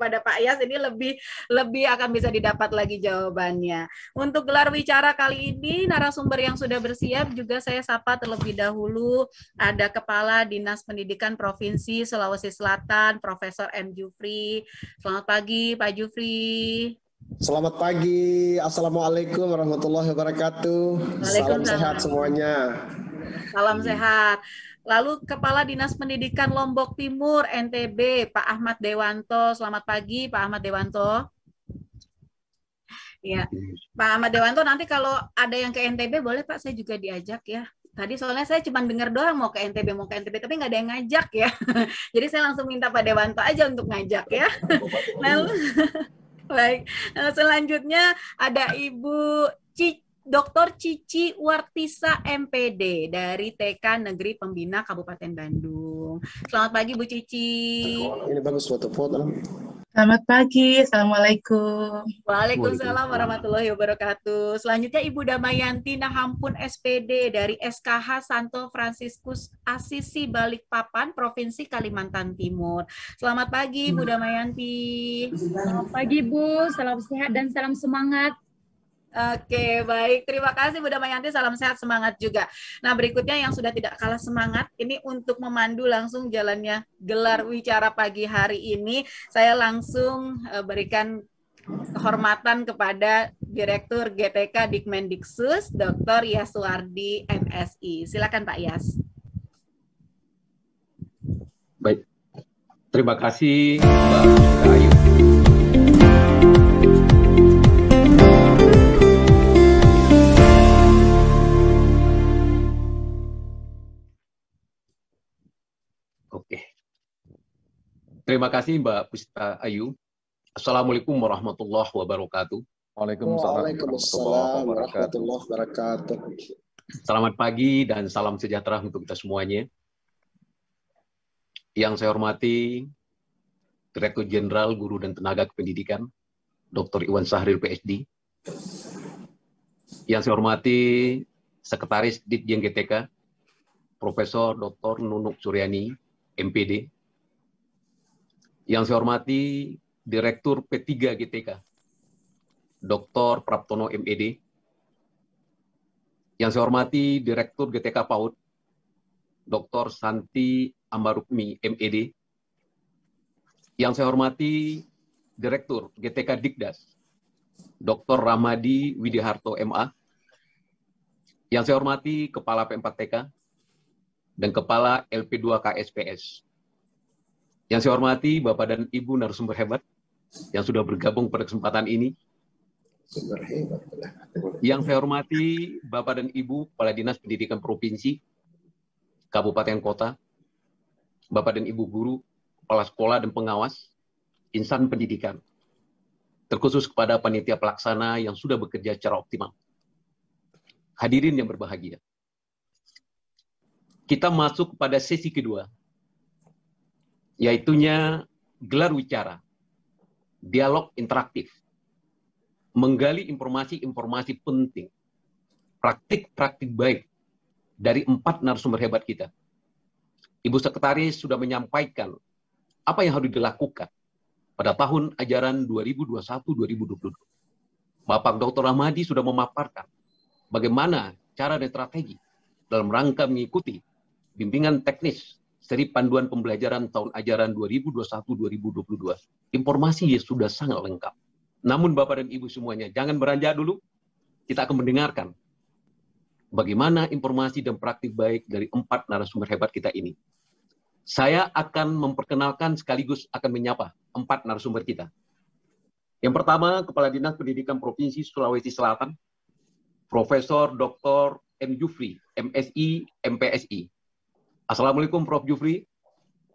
kepada Pak Yas ini lebih akan bisa didapat lagi jawabannya. Untuk gelar wicara kali ini narasumber yang sudah bersiap juga saya sapa terlebih dahulu. Ada Kepala Dinas Pendidikan Provinsi Sulawesi Selatan, Profesor M. Jufri. Selamat pagi, Pak Jufri. Selamat pagi, Assalamualaikum warahmatullahi wabarakatuh. Salam sehat semuanya. Salam sehat. Lalu Kepala Dinas Pendidikan Lombok Timur, NTB, Pak Ahmad Dewanto. Selamat pagi, Pak Ahmad Dewanto. Ya, Pak Ahmad Dewanto, nanti kalau ada yang ke NTB boleh Pak, saya juga diajak ya. Tadi soalnya saya cuma dengar doang mau ke NTB, tapi nggak ada yang ngajak ya. Jadi saya langsung minta Pak Dewanto aja untuk ngajak ya. Lalu, baik, selanjutnya ada Ibu Dr. Cici Wartisa MPD dari TK Negeri Pembina Kabupaten Bandung. Selamat pagi Bu Cici. Ini bagus foto-foto. Selamat pagi, Assalamualaikum. Waalaikumsalam warahmatullahi wabarakatuh. Selanjutnya Ibu Damayanti Nahampun SPD dari SKH Santo Fransiskus Asisi Balikpapan, Provinsi Kalimantan Timur. Selamat pagi Bu Damayanti. Selamat pagi Bu, salam sehat dan salam semangat. Oke, baik. Terima kasih Bu Damayanti, salam sehat, semangat juga. Nah, berikutnya yang sudah tidak kalah semangat, ini untuk memandu langsung jalannya gelar wicara pagi hari ini, saya langsung berikan kehormatan kepada Direktur GTK Dikmendiksus, Dr. Yaswardi, MSI. Silakan Pak Yas. Baik, terima kasih Mbak Ayu. Oke. Terima kasih Mbak Puspa Ayu. Assalamualaikum warahmatullahi wabarakatuh. Waalaikumsalam warahmatullahi wabarakatuh. Selamat pagi dan salam sejahtera untuk kita semuanya. Yang saya hormati Direktur Jenderal Guru dan Tenaga Kependidikan, Dr. Iwan Sahril PhD. Yang saya hormati Sekretaris Ditjen GTK, Profesor Dr. Nunuk Suryani, MPD. Yang saya hormati Direktur P3 GTK, Dr. Praptono MED. Yang saya hormati Direktur GTK PAUD, Dr. Santi Ambarukmi MED. Yang saya hormati Direktur GTK Dikdas, Dr. Ramadi Widiharto MA. Yang saya hormati Kepala P4TK dan Kepala LP2K SPS. Yang saya hormati Bapak dan Ibu narasumber hebat yang sudah bergabung pada kesempatan ini. Yang saya hormati Bapak dan Ibu Kepala Dinas Pendidikan Provinsi, Kabupaten Kota, Bapak dan Ibu Guru, Kepala Sekolah dan Pengawas, insan pendidikan. Terkhusus kepada panitia pelaksana yang sudah bekerja secara optimal. Hadirin yang berbahagia. Kita masuk pada sesi kedua, yaitunya gelar wicara, dialog interaktif, menggali informasi-informasi penting, praktik-praktik baik dari 4 narasumber hebat kita. Ibu Sekretaris sudah menyampaikan apa yang harus dilakukan pada tahun ajaran 2021-2022. Bapak Dr. Ramadi sudah memaparkan bagaimana cara dan strategi dalam rangka mengikuti bimbingan teknis seri panduan pembelajaran tahun ajaran 2021-2022. Informasi sudah sangat lengkap. Namun Bapak dan Ibu semuanya, jangan beranjak dulu. Kita akan mendengarkan bagaimana informasi dan praktik baik dari 4 narasumber hebat kita ini. Saya akan memperkenalkan sekaligus akan menyapa 4 narasumber kita. Yang pertama, Kepala Dinas Pendidikan Provinsi Sulawesi Selatan, Profesor Dr. M. Jufri, MSI, MPSI. Assalamualaikum Prof. Jufri.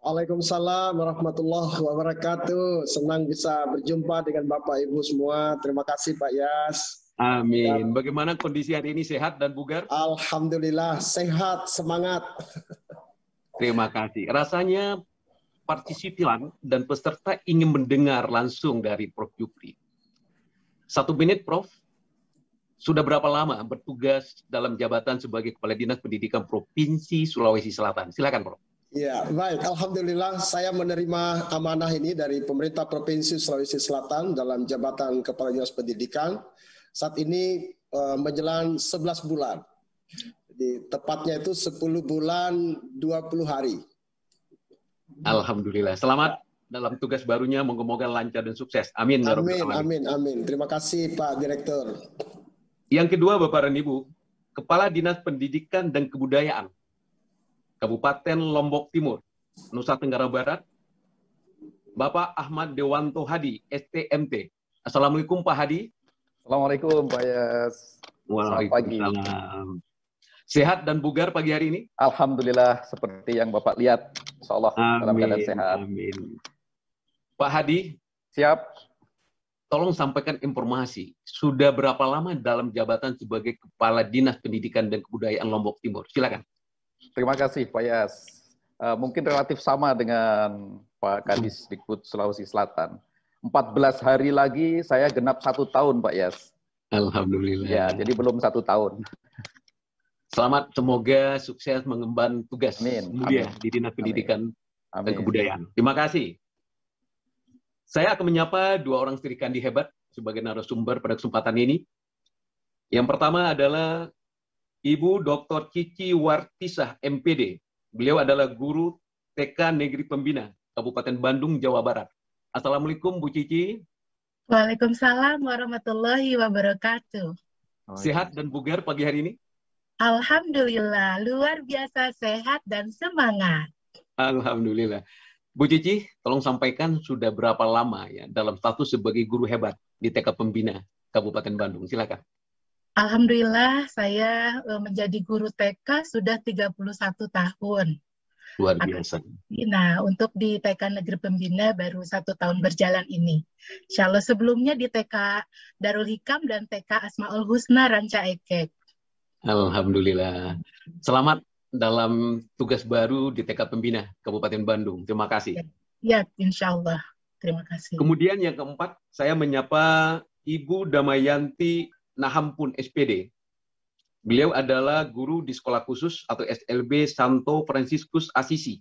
Waalaikumsalam warahmatullahi wabarakatuh. Senang bisa berjumpa dengan Bapak Ibu semua. Terima kasih Pak Yas. Amin. Bagaimana kondisi hari ini, sehat dan bugar? Alhamdulillah, sehat, semangat. Terima kasih. Rasanya partisipan dan peserta ingin mendengar langsung dari Prof. Jufri. 1 menit, Prof. Sudah berapa lama bertugas dalam jabatan sebagai Kepala Dinas Pendidikan Provinsi Sulawesi Selatan? Silakan, Prof. Ya, baik. Alhamdulillah saya menerima amanah ini dari pemerintah Provinsi Sulawesi Selatan dalam jabatan Kepala Dinas Pendidikan. Saat ini menjelang 11 bulan. Jadi tepatnya itu 10 bulan 20 hari. Alhamdulillah. Selamat dalam tugas barunya, moga-moga lancar dan sukses. Amin. Ya Rabbal Alamin. Amin, amin. Terima kasih Pak Direktur. Yang kedua, Bapak dan Ibu, Kepala Dinas Pendidikan dan Kebudayaan Kabupaten Lombok Timur, Nusa Tenggara Barat, Bapak Ahmad Dewanto Hadi, STMT. Assalamualaikum Pak Hadi. Assalamualaikum Pak Yas. Waalaikumsalam. Sehat dan bugar pagi hari ini? Alhamdulillah, seperti yang Bapak lihat. Insya Allah dalam keadaan sehat. Amin. Pak Hadi, siap. Tolong sampaikan informasi. Sudah berapa lama dalam jabatan sebagai Kepala Dinas Pendidikan dan Kebudayaan Lombok Timur? Silakan. Terima kasih Pak Yas. Mungkin relatif sama dengan Pak Kadis Dikbud Sulawesi Selatan. 14 hari lagi saya genap 1 tahun Pak Yas. Alhamdulillah. Ya, jadi belum 1 tahun. Selamat, semoga sukses mengemban tugas mulia di Dinas Pendidikan dan Amin. Kebudayaan. Terima kasih. Saya akan menyapa 2 orang serikandi hebat sebagai narasumber pada kesempatan ini. Yang pertama adalah Ibu Dr. Cici Wartisah, MPD. Beliau adalah guru TK Negeri Pembina, Kabupaten Bandung, Jawa Barat. Assalamualaikum Bu Cici. Waalaikumsalam warahmatullahi wabarakatuh. Sehat dan bugar pagi hari ini? Alhamdulillah, luar biasa sehat dan semangat. Alhamdulillah. Bu Cici, tolong sampaikan sudah berapa lama ya dalam status sebagai guru hebat di TK Pembina, Kabupaten Bandung. Silakan. Alhamdulillah, saya menjadi guru TK sudah 31 tahun. Luar biasa. Nah, untuk di TK Negeri Pembina baru 1 tahun berjalan ini. Insya Allah sebelumnya di TK Darul Hikam dan TK Asmaul Husna Ranca Ekek. Alhamdulillah. Selamat dalam tugas baru di TK Pembina, Kabupaten Bandung. Terima kasih. Ya, insya Allah. Terima kasih. Kemudian yang keempat, saya menyapa Ibu Damayanti Nahampun, SPD. Beliau adalah guru di sekolah khusus atau SLB Santo Fransiskus Asisi,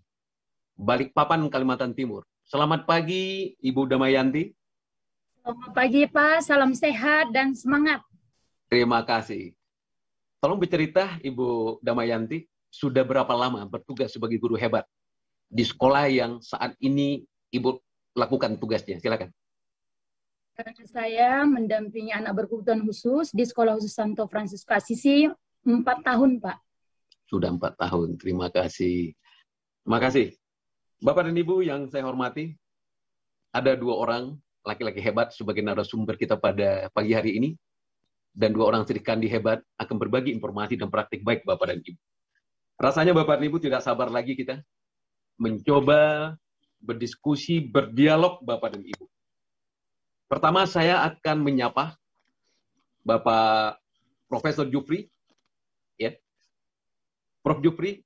Balikpapan, Kalimantan Timur. Selamat pagi, Ibu Damayanti. Selamat pagi Pak, salam sehat dan semangat. Terima kasih. Tolong bercerita, Ibu Damayanti, sudah berapa lama bertugas sebagai guru hebat di sekolah yang saat ini Ibu lakukan tugasnya? Silakan. Saya mendampingi anak berkebutuhan khusus di Sekolah Khusus Santo Fransiskus Asisi 4 tahun, Pak. Sudah 4 tahun, terima kasih. Terima kasih. Bapak dan Ibu yang saya hormati, ada 2 orang laki-laki hebat sebagai narasumber kita pada pagi hari ini, dan 2 orang serikandi hebat akan berbagi informasi dan praktik baik Bapak dan Ibu. Rasanya Bapak dan Ibu tidak sabar lagi kita mencoba berdiskusi, berdialog Bapak dan Ibu. Pertama saya akan menyapa Bapak Profesor Jufri. Ya. Prof. Jufri,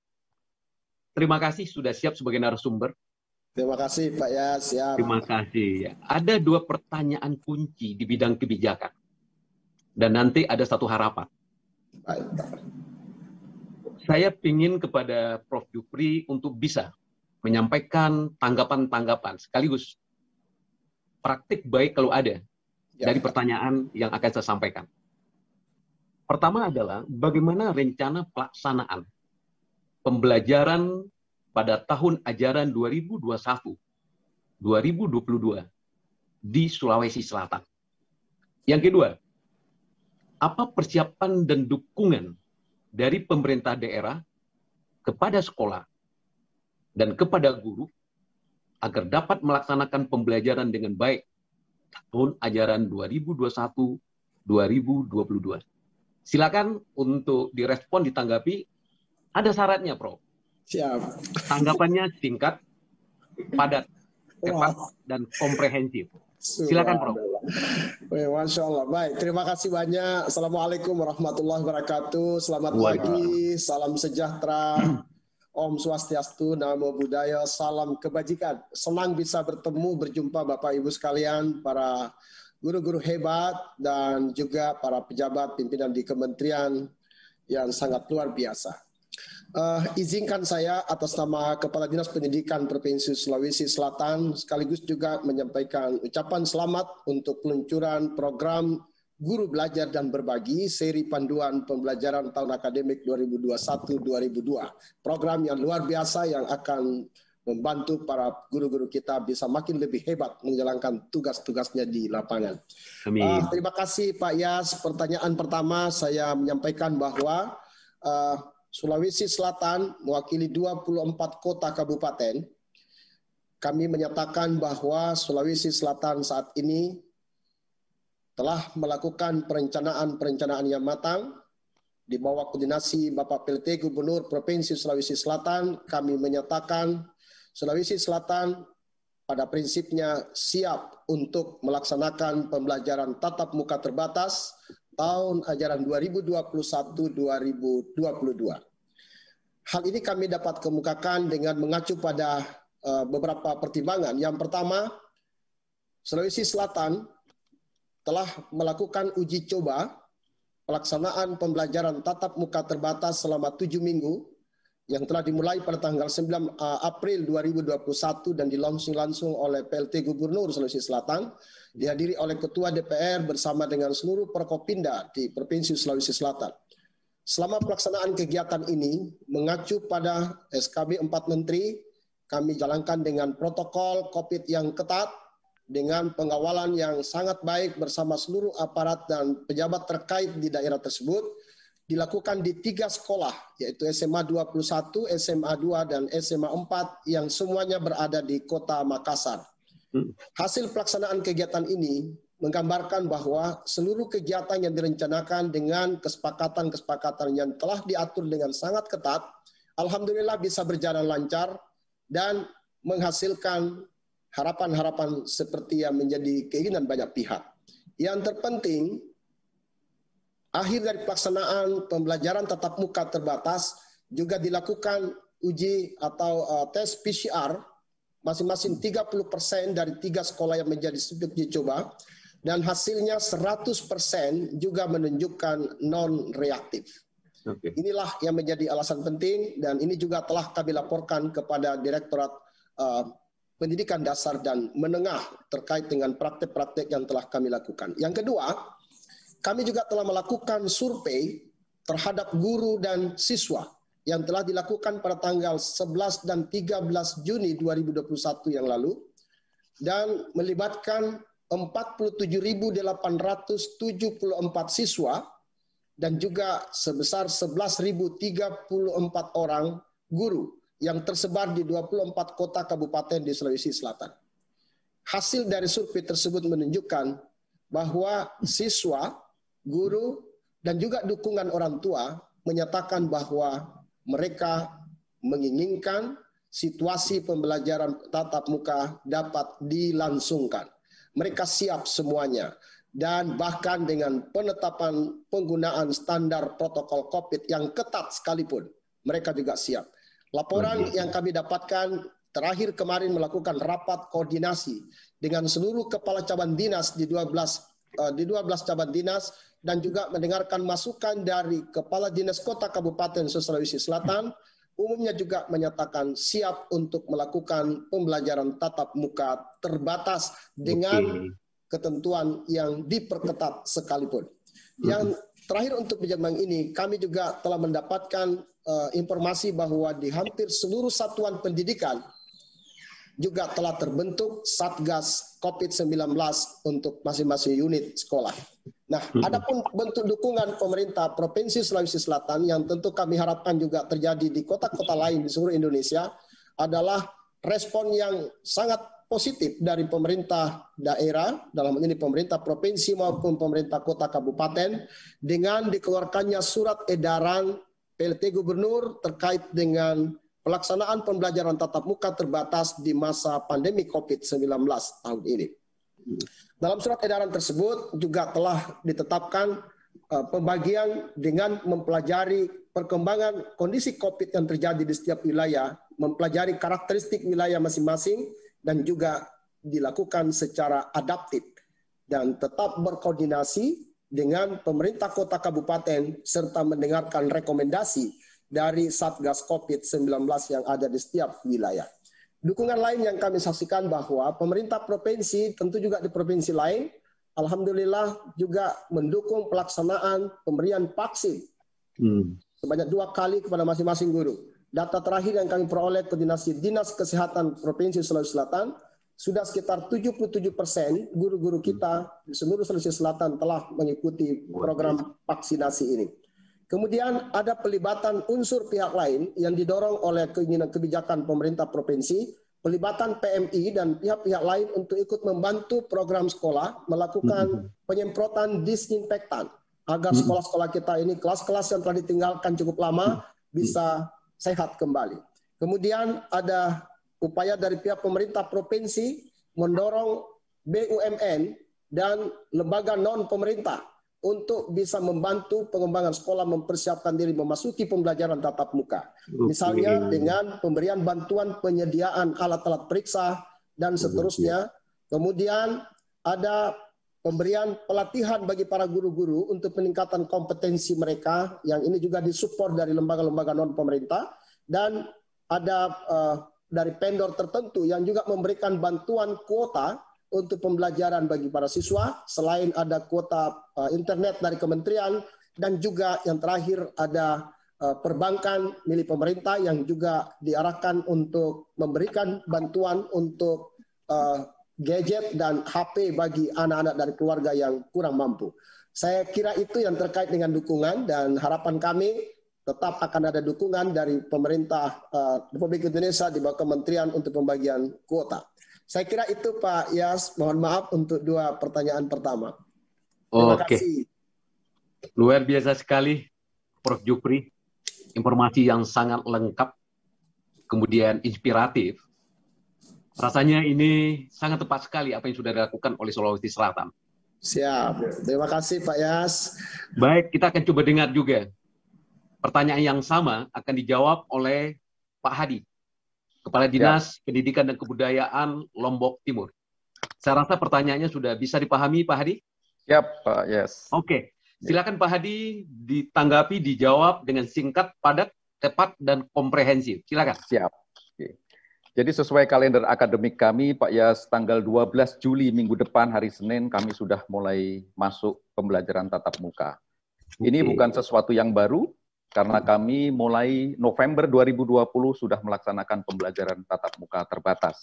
terima kasih sudah siap sebagai narasumber. Terima kasih Pak Yas. Siap. Terima kasih. Ada 2 pertanyaan kunci di bidang kebijakan. Dan nanti ada 1 harapan. Baik. Saya ingin kepada Prof. Jufri untuk bisa menyampaikan tanggapan-tanggapan sekaligus praktik baik kalau ada dari pertanyaan yang akan saya sampaikan. Pertama adalah bagaimana rencana pelaksanaan pembelajaran pada tahun ajaran 2021-2022 di Sulawesi Selatan. Yang kedua, apa persiapan dan dukungan dari pemerintah daerah kepada sekolah dan kepada guru agar dapat melaksanakan pembelajaran dengan baik tahun ajaran 2021-2022. Silakan untuk direspon, ditanggapi. Ada syaratnya, Prof. Siap. Tanggapannya singkat, padat, cepat, dan komprehensif. Silakan, Prof. Masya Allah. Baik, terima kasih banyak. Assalamualaikum warahmatullahi wabarakatuh. Selamat pagi, salam sejahtera. Om Swastiastu, Namo Buddhaya, salam kebajikan. Senang bisa bertemu, berjumpa Bapak Ibu sekalian, para guru-guru hebat, dan juga para pejabat pimpinan di kementerian yang sangat luar biasa. Izinkan saya atas nama Kepala Dinas Pendidikan Provinsi Sulawesi Selatan sekaligus juga menyampaikan ucapan selamat untuk peluncuran program Guru Belajar dan Berbagi seri panduan pembelajaran tahun akademik 2021-2022. Program yang luar biasa yang akan membantu para guru-guru kita bisa makin lebih hebat menjalankan tugas-tugasnya di lapangan. Amin. Terima kasih Pak Yas. Pertanyaan pertama saya menyampaikan bahwa Sulawesi Selatan mewakili 24 kota kabupaten. Kami menyatakan bahwa Sulawesi Selatan saat ini telah melakukan perencanaan yang matang di bawah koordinasi Bapak PLT Gubernur Provinsi Sulawesi Selatan. Kami menyatakan Sulawesi Selatan pada prinsipnya siap untuk melaksanakan pembelajaran tatap muka terbatas tahun ajaran 2021-2022. Hal ini kami dapat kemukakan dengan mengacu pada beberapa pertimbangan. Yang pertama, Sulawesi Selatan telah melakukan uji coba pelaksanaan pembelajaran tatap muka terbatas selama 7 minggu yang telah dimulai pada tanggal 9 April 2021 dan dilaunching langsung oleh PLT Gubernur Sulawesi Selatan, dihadiri oleh Ketua DPR bersama dengan seluruh Prokopimda di Provinsi Sulawesi Selatan. Selama pelaksanaan kegiatan ini, mengacu pada SKB 4 Menteri, kami jalankan dengan protokol COVID yang ketat, dengan pengawalan yang sangat baik bersama seluruh aparat dan pejabat terkait di daerah tersebut, dilakukan di 3 sekolah, yaitu SMA 21, SMA 2, dan SMA 4 yang semuanya berada di Kota Makassar. Hasil pelaksanaan kegiatan ini menggambarkan bahwa seluruh kegiatan yang direncanakan dengan kesepakatan-kesepakatan yang telah diatur dengan sangat ketat, alhamdulillah bisa berjalan lancar dan menghasilkan harapan-harapan seperti yang menjadi keinginan banyak pihak. Yang terpenting, akhir dari pelaksanaan pembelajaran tatap muka terbatas juga dilakukan uji atau tes PCR masing-masing 30% dari 3 sekolah yang menjadi subjek uji coba, dan hasilnya 100% juga menunjukkan non-reaktif. Okay. Inilah yang menjadi alasan penting, dan ini juga telah kami laporkan kepada Direktorat Pendidikan Dasar dan Menengah terkait dengan praktek-praktek yang telah kami lakukan. Yang kedua, kami juga telah melakukan survei terhadap guru dan siswa yang telah dilakukan pada tanggal 11 dan 13 Juni 2021 yang lalu, dan melibatkan 47.874 siswa dan juga sebesar 11.034 orang guru yang tersebar di 24 kota kabupaten di Sulawesi Selatan. Hasil dari survei tersebut menunjukkan bahwa siswa, guru, dan juga dukungan orang tua menyatakan bahwa mereka menginginkan situasi pembelajaran tatap muka dapat dilangsungkan. Mereka siap semuanya, dan bahkan dengan penetapan penggunaan standar protokol COVID yang ketat sekalipun, mereka juga siap. Laporan yang kami dapatkan terakhir kemarin melakukan rapat koordinasi dengan seluruh kepala cabang dinas di 12 cabang dinas, dan juga mendengarkan masukan dari Kepala Dinas Kota Kabupaten Sulawesi Selatan, umumnya juga menyatakan siap untuk melakukan pembelajaran tatap muka terbatas dengan ketentuan yang diperketat sekalipun. Yang terakhir untuk Bijambang ini, kami juga telah mendapatkan informasi bahwa di hampir seluruh satuan pendidikan juga telah terbentuk Satgas COVID-19 untuk masing-masing unit sekolah. Nah, adapun bentuk dukungan pemerintah Provinsi Sulawesi Selatan yang tentu kami harapkan juga terjadi di kota-kota lain di seluruh Indonesia adalah respon yang sangat positif dari pemerintah daerah, dalam hal ini pemerintah provinsi maupun pemerintah kota kabupaten, dengan dikeluarkannya surat edaran PLT Gubernur terkait dengan pelaksanaan pembelajaran tatap muka terbatas di masa pandemi COVID-19 tahun ini. Dalam surat edaran tersebut juga telah ditetapkan pembagian dengan mempelajari perkembangan kondisi COVID yang terjadi di setiap wilayah, mempelajari karakteristik wilayah masing-masing, dan juga dilakukan secara adaptif dan tetap berkoordinasi dengan pemerintah kota kabupaten serta mendengarkan rekomendasi dari Satgas COVID-19 yang ada di setiap wilayah. Dukungan lain yang kami saksikan bahwa pemerintah provinsi, tentu juga di provinsi lain, alhamdulillah juga mendukung pelaksanaan pemberian vaksin sebanyak 2 kali kepada masing-masing guru. Data terakhir yang kami peroleh koordinasi Dinas Kesehatan Provinsi Sulawesi Selatan, sudah sekitar 77% guru-guru kita di seluruh Sulawesi Selatan telah mengikuti program vaksinasi ini. Kemudian ada pelibatan unsur pihak lain yang didorong oleh keinginan kebijakan pemerintah provinsi, pelibatan PMI dan pihak-pihak lain untuk ikut membantu program sekolah melakukan penyemprotan disinfektan agar sekolah-sekolah kita ini, kelas-kelas yang telah ditinggalkan cukup lama bisa sehat kembali. Kemudian ada upaya dari pihak pemerintah provinsi mendorong BUMN dan lembaga non-pemerintah untuk bisa membantu pengembangan sekolah mempersiapkan diri memasuki pembelajaran tatap muka. Misalnya dengan pemberian bantuan penyediaan alat-alat periksa dan seterusnya. Kemudian ada pemberian pelatihan bagi para guru-guru untuk peningkatan kompetensi mereka, yang ini juga disupport dari lembaga-lembaga non-pemerintah, dan ada dari vendor tertentu yang juga memberikan bantuan kuota untuk pembelajaran bagi para siswa, selain ada kuota internet dari kementerian, dan juga yang terakhir ada perbankan milik pemerintah yang juga diarahkan untuk memberikan bantuan untuk gadget dan HP bagi anak-anak dari keluarga yang kurang mampu. Saya kira itu yang terkait dengan dukungan, dan harapan kami tetap akan ada dukungan dari pemerintah Republik Indonesia di bawah kementerian untuk pembagian kuota. Saya kira itu Pak Yas, mohon maaf untuk 2 pertanyaan pertama. Terima kasih. Luar biasa sekali Prof. Jupri, informasi yang sangat lengkap, kemudian inspiratif. Rasanya ini sangat tepat sekali apa yang sudah dilakukan oleh Sulawesi Selatan. Siap. Terima kasih Pak Yas. Baik, kita akan coba dengar juga. Pertanyaan yang sama akan dijawab oleh Pak Hadi, Kepala Dinas Pendidikan dan Kebudayaan Lombok Timur. Saya rasa pertanyaannya sudah bisa dipahami Pak Hadi? Siap Pak Yes. Oke, silakan Pak Hadi ditanggapi, dijawab dengan singkat, padat, tepat, dan komprehensif. Silakan. Siap. Oke. Jadi sesuai kalender akademik kami, Pak Yas, tanggal 12 Juli minggu depan hari Senin kami sudah mulai masuk pembelajaran tatap muka. Ini bukan sesuatu yang baru, karena kami mulai November 2020 sudah melaksanakan pembelajaran tatap muka terbatas.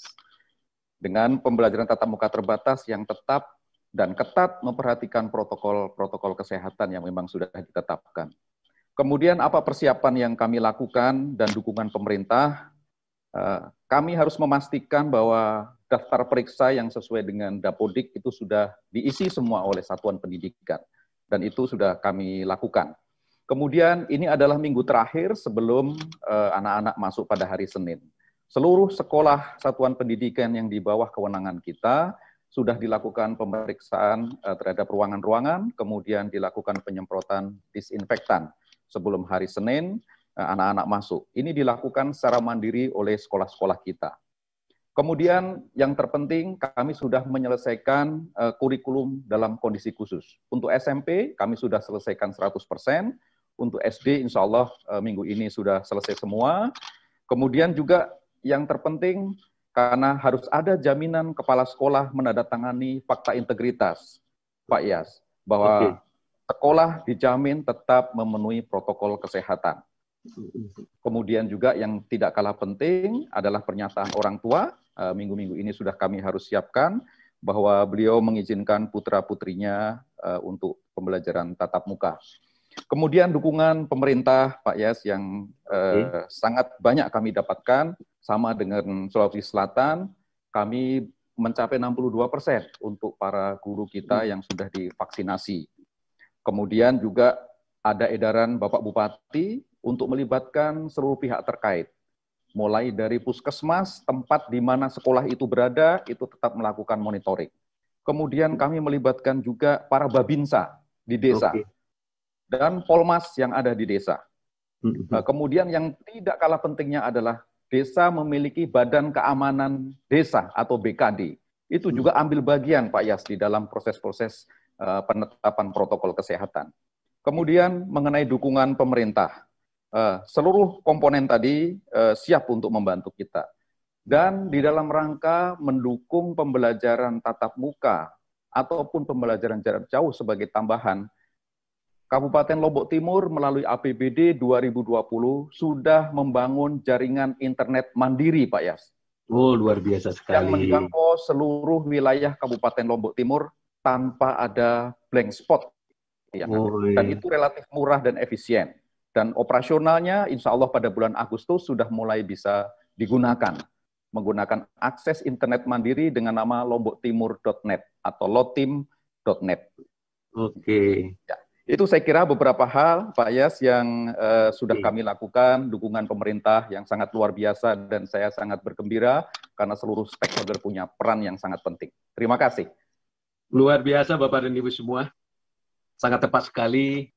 Dengan pembelajaran tatap muka terbatas yang tetap dan ketat memperhatikan protokol kesehatan yang memang sudah ditetapkan. Kemudian apa persiapan yang kami lakukan dan dukungan pemerintah? Kami harus memastikan bahwa daftar periksa yang sesuai dengan Dapodik itu sudah diisi semua oleh satuan pendidikan. Dan itu sudah kami lakukan. Kemudian ini adalah minggu terakhir sebelum anak-anak masuk pada hari Senin. Seluruh sekolah satuan pendidikan yang di bawah kewenangan kita sudah dilakukan pemeriksaan terhadap ruangan-ruangan, kemudian dilakukan penyemprotan disinfektan sebelum hari Senin anak-anak masuk. Ini dilakukan secara mandiri oleh sekolah-sekolah kita. Kemudian yang terpenting kami sudah menyelesaikan kurikulum dalam kondisi khusus. Untuk SMP kami sudah selesaikan 100%, untuk SD insya Allah minggu ini sudah selesai semua. Kemudian juga yang terpenting karena harus ada jaminan kepala sekolah menandatangani fakta integritas, Pak Yas, bahwa sekolah dijamin tetap memenuhi protokol kesehatan. Kemudian juga yang tidak kalah penting adalah pernyataan orang tua. Minggu-minggu ini sudah kami harus siapkan bahwa beliau mengizinkan putra-putrinya untuk pembelajaran tatap muka. Kemudian dukungan pemerintah Pak Yas yang sangat banyak kami dapatkan, sama dengan Sulawesi Selatan, kami mencapai 62% untuk para guru kita yang sudah divaksinasi. Kemudian juga ada edaran Bapak Bupati untuk melibatkan seluruh pihak terkait. Mulai dari puskesmas, tempat di mana sekolah itu berada, itu tetap melakukan monitoring. Kemudian kami melibatkan juga para babinsa di desa. Dan polmas yang ada di desa. Kemudian yang tidak kalah pentingnya adalah desa memiliki Badan Keamanan Desa atau BKD. Itu juga ambil bagian Pak Yas di dalam proses-proses penetapan protokol kesehatan. Kemudian mengenai dukungan pemerintah. seluruh komponen tadi siap untuk membantu kita. Dan di dalam rangka mendukung pembelajaran tatap muka ataupun pembelajaran jarak jauh sebagai tambahan, Kabupaten Lombok Timur melalui APBD 2020 sudah membangun jaringan internet mandiri, Pak Yas. Oh, luar biasa sekali. Yang menjangkau seluruh wilayah Kabupaten Lombok Timur tanpa ada blank spot. Dan itu relatif murah dan efisien. Dan operasionalnya insya Allah pada bulan Agustus sudah mulai bisa digunakan. Menggunakan akses internet mandiri dengan nama lomboktimur.net atau lotim.net. Oke. Ya. Itu saya kira beberapa hal, Pak Yas, yang sudah kami lakukan, dukungan pemerintah yang sangat luar biasa, dan saya sangat bergembira karena seluruh stakeholder punya peran yang sangat penting. Terima kasih. Luar biasa Bapak dan Ibu semua. Sangat tepat sekali,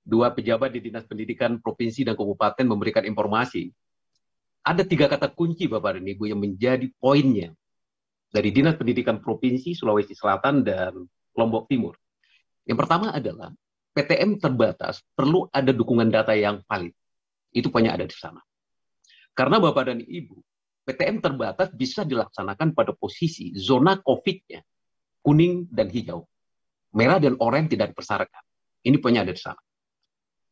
dua pejabat di Dinas Pendidikan Provinsi dan Kabupaten memberikan informasi. Ada 3 kata kunci Bapak dan Ibu yang menjadi poinnya dari Dinas Pendidikan Provinsi Sulawesi Selatan dan Lombok Timur. Yang pertama adalah PTM terbatas perlu ada dukungan data yang valid. Itu banyak ada di sana. Karena Bapak dan Ibu, PTM terbatas bisa dilaksanakan pada posisi zona COVID-nya kuning dan hijau. Merah dan oranye tidak dipersyaratkan. Ini banyak ada di sana.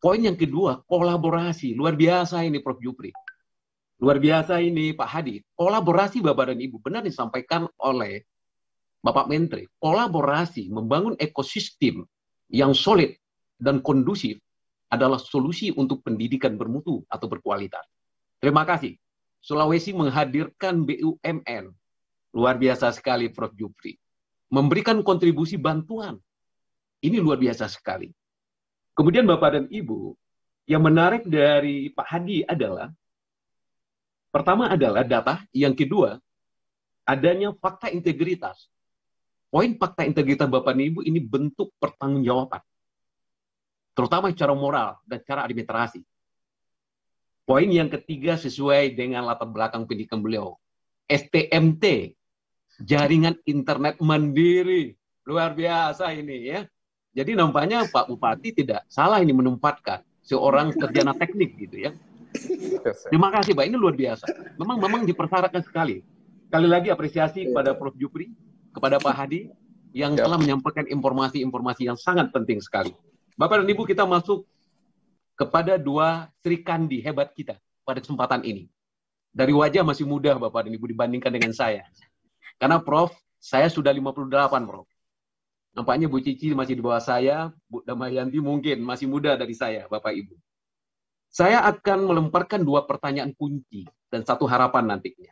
Poin yang kedua, kolaborasi. Luar biasa ini Prof. Jupri. Luar biasa ini Pak Hadi. Kolaborasi Bapak dan Ibu benar disampaikan oleh Bapak Menteri, kolaborasi membangun ekosistem yang solid dan kondusif adalah solusi untuk pendidikan bermutu atau berkualitas. Terima kasih. Sulawesi menghadirkan BUMN. Luar biasa sekali Prof. Jupri. Memberikan kontribusi bantuan. Ini luar biasa sekali. Kemudian Bapak dan Ibu, yang menarik dari Pak Hadi adalah, pertama adalah data, yang kedua, adanya fakta integritas. Poin fakta integritas Bapak dan Ibu ini bentuk pertanggungjawaban. Terutama secara moral dan cara administrasi. Poin yang ketiga sesuai dengan latar belakang pendidikan beliau. STMT, jaringan internet mandiri. Luar biasa ini ya. Jadi nampaknya Pak Bupati tidak salah ini menempatkan seorang sarjana teknik gitu ya. Terima kasih Pak, ini luar biasa. Memang dipersyaratkan sekali. Sekali lagi apresiasi kepada Prof. Jupri, kepada Pak Hadi yang telah menyampaikan informasi-informasi yang sangat penting sekali. Bapak dan Ibu, kita masuk kepada 2 Sri Kandi hebat kita pada kesempatan ini. Dari wajah masih muda Bapak dan Ibu dibandingkan dengan saya. Karena Prof, saya sudah 58 Prof. Nampaknya Bu Cici masih di bawah saya, Bu Damayanti mungkin masih muda dari saya Bapak Ibu. Saya akan melemparkan 2 pertanyaan kunci dan 1 harapan nantinya.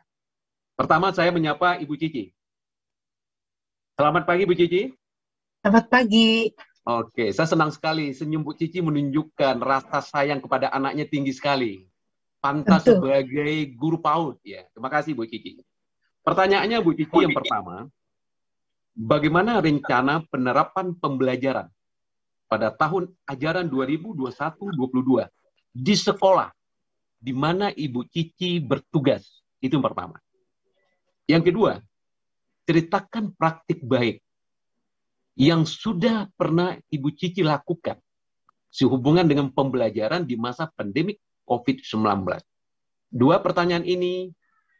Pertama saya menyapa Ibu Cici. Selamat pagi Bu Cici. Selamat pagi. Oke, saya senang sekali senyum Bu Cici menunjukkan rasa sayang kepada anaknya tinggi sekali. Pantas sebagai guru PAUD ya. Terima kasih Bu Cici. Pertanyaannya Bu Cici yang pertama, bagaimana rencana penerapan pembelajaran pada tahun ajaran 2021-22 di sekolah di mana Ibu Cici bertugas? Itu yang pertama. Yang kedua, ceritakan praktik baik yang sudah pernah Ibu Cici lakukan sehubungan dengan pembelajaran di masa pandemik COVID-19. 2 pertanyaan ini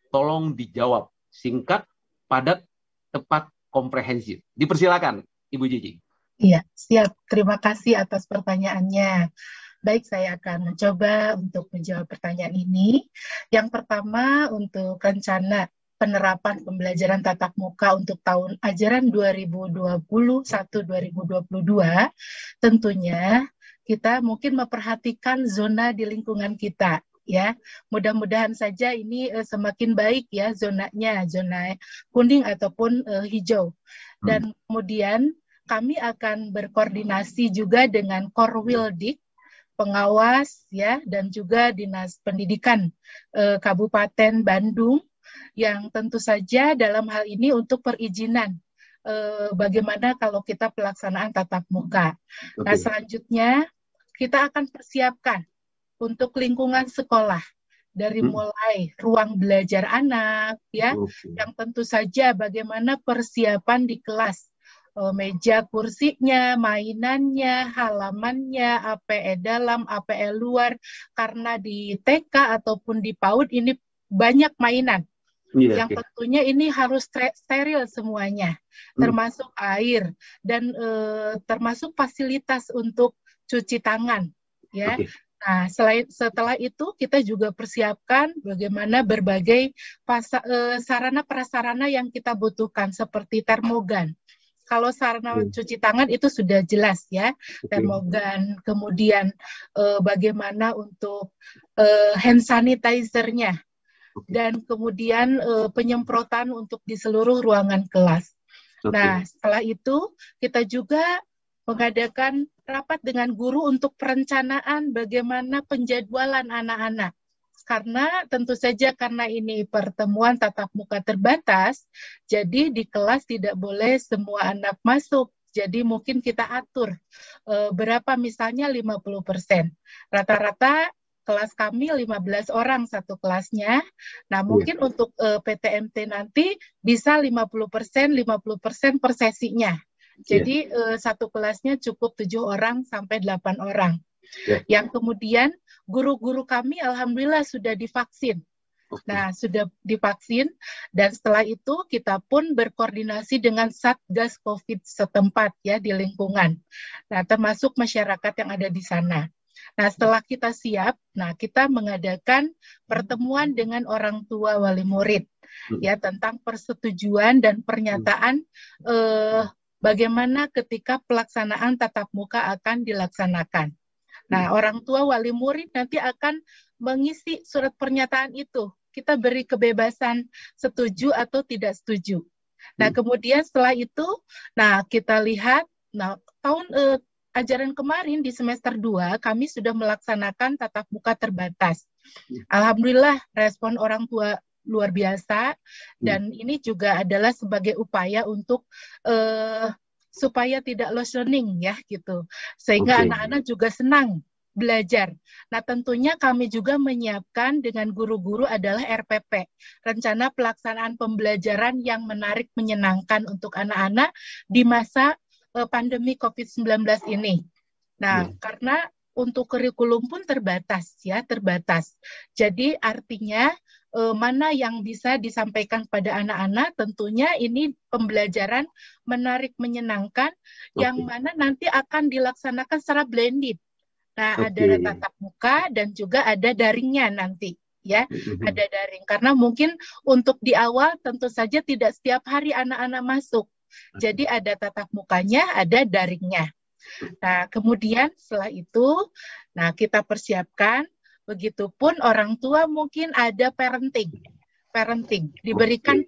tolong dijawab singkat, padat, tepat, komprehensif. Dipersilakan Ibu Cici. Iya, siap. Terima kasih atas pertanyaannya. Baik, saya akan mencoba untuk menjawab pertanyaan ini. Yang pertama, untuk rencana penerapan pembelajaran tatap muka untuk tahun ajaran 2021-2022, tentunya kita mungkin memperhatikan zona di lingkungan kita. Ya, mudah-mudahan saja ini semakin baik ya zonanya, zona kuning ataupun hijau. Dan kemudian kami akan berkoordinasi juga dengan Korwildik, pengawas ya, dan juga Dinas Pendidikan Kabupaten Bandung, yang tentu saja dalam hal ini untuk perizinan bagaimana kalau kita pelaksanaan tatap muka. Nah, selanjutnya kita akan persiapkan untuk lingkungan sekolah dari mulai ruang belajar anak ya, yang tentu saja bagaimana persiapan di kelas meja kursinya, mainannya, halamannya, APE dalam, APE luar. Karena di TK ataupun di PAUD ini banyak mainan. Yang tentunya ini harus steril semuanya, termasuk air dan termasuk fasilitas untuk cuci tangan, ya. Nah, setelah itu kita juga persiapkan bagaimana berbagai sarana prasarana yang kita butuhkan seperti termogan. Kalau sarana cuci tangan itu sudah jelas ya, termogan, kemudian bagaimana untuk hand sanitizer-nya, dan kemudian penyemprotan untuk di seluruh ruangan kelas. Nah, setelah itu kita juga mengadakan rapat dengan guru untuk perencanaan bagaimana penjadwalan anak-anak. Karena tentu saja karena ini pertemuan tatap muka terbatas, jadi di kelas tidak boleh semua anak masuk. Jadi mungkin kita atur berapa, misalnya 50%. Rata-rata kelas kami 15 orang satu kelasnya. Nah, mungkin untuk PTMT nanti bisa 50% per sesinya. Jadi satu kelasnya cukup 7 orang sampai 8 orang. Yang kemudian guru-guru kami alhamdulillah sudah divaksin. Nah, sudah divaksin, dan setelah itu kita pun berkoordinasi dengan Satgas COVID setempat ya di lingkungan. Nah, termasuk masyarakat yang ada di sana. Nah, setelah kita siap, nah kita mengadakan pertemuan dengan orang tua wali murid ya tentang persetujuan dan pernyataan bagaimana ketika pelaksanaan tatap muka akan dilaksanakan. Nah, orang tua wali murid nanti akan mengisi surat pernyataan itu. Kita beri kebebasan setuju atau tidak setuju. Nah, kemudian setelah itu, nah kita lihat, nah tahun ajaran kemarin di semester 2 kami sudah melaksanakan tatap muka terbatas. Alhamdulillah respon orang tua luar biasa, dan ini juga adalah sebagai upaya untuk supaya tidak lost learning ya gitu. Sehingga anak-anak juga senang belajar. Nah, tentunya kami juga menyiapkan dengan guru-guru adalah RPP, rencana pelaksanaan pembelajaran yang menarik, menyenangkan untuk anak-anak di masa pandemi COVID-19 ini. Nah, karena untuk kurikulum pun terbatas ya, terbatas. Jadi artinya mana yang bisa disampaikan pada anak-anak, tentunya ini pembelajaran menarik, menyenangkan, yang mana nanti akan dilaksanakan secara blended. Nah, ada tatap muka dan juga ada daringnya nanti. Ya, ada daring. Karena mungkin untuk di awal tentu saja tidak setiap hari anak-anak masuk. Jadi ada tatap mukanya, ada daringnya. Nah, kemudian setelah itu, nah kita persiapkan, begitupun orang tua mungkin ada parenting, diberikan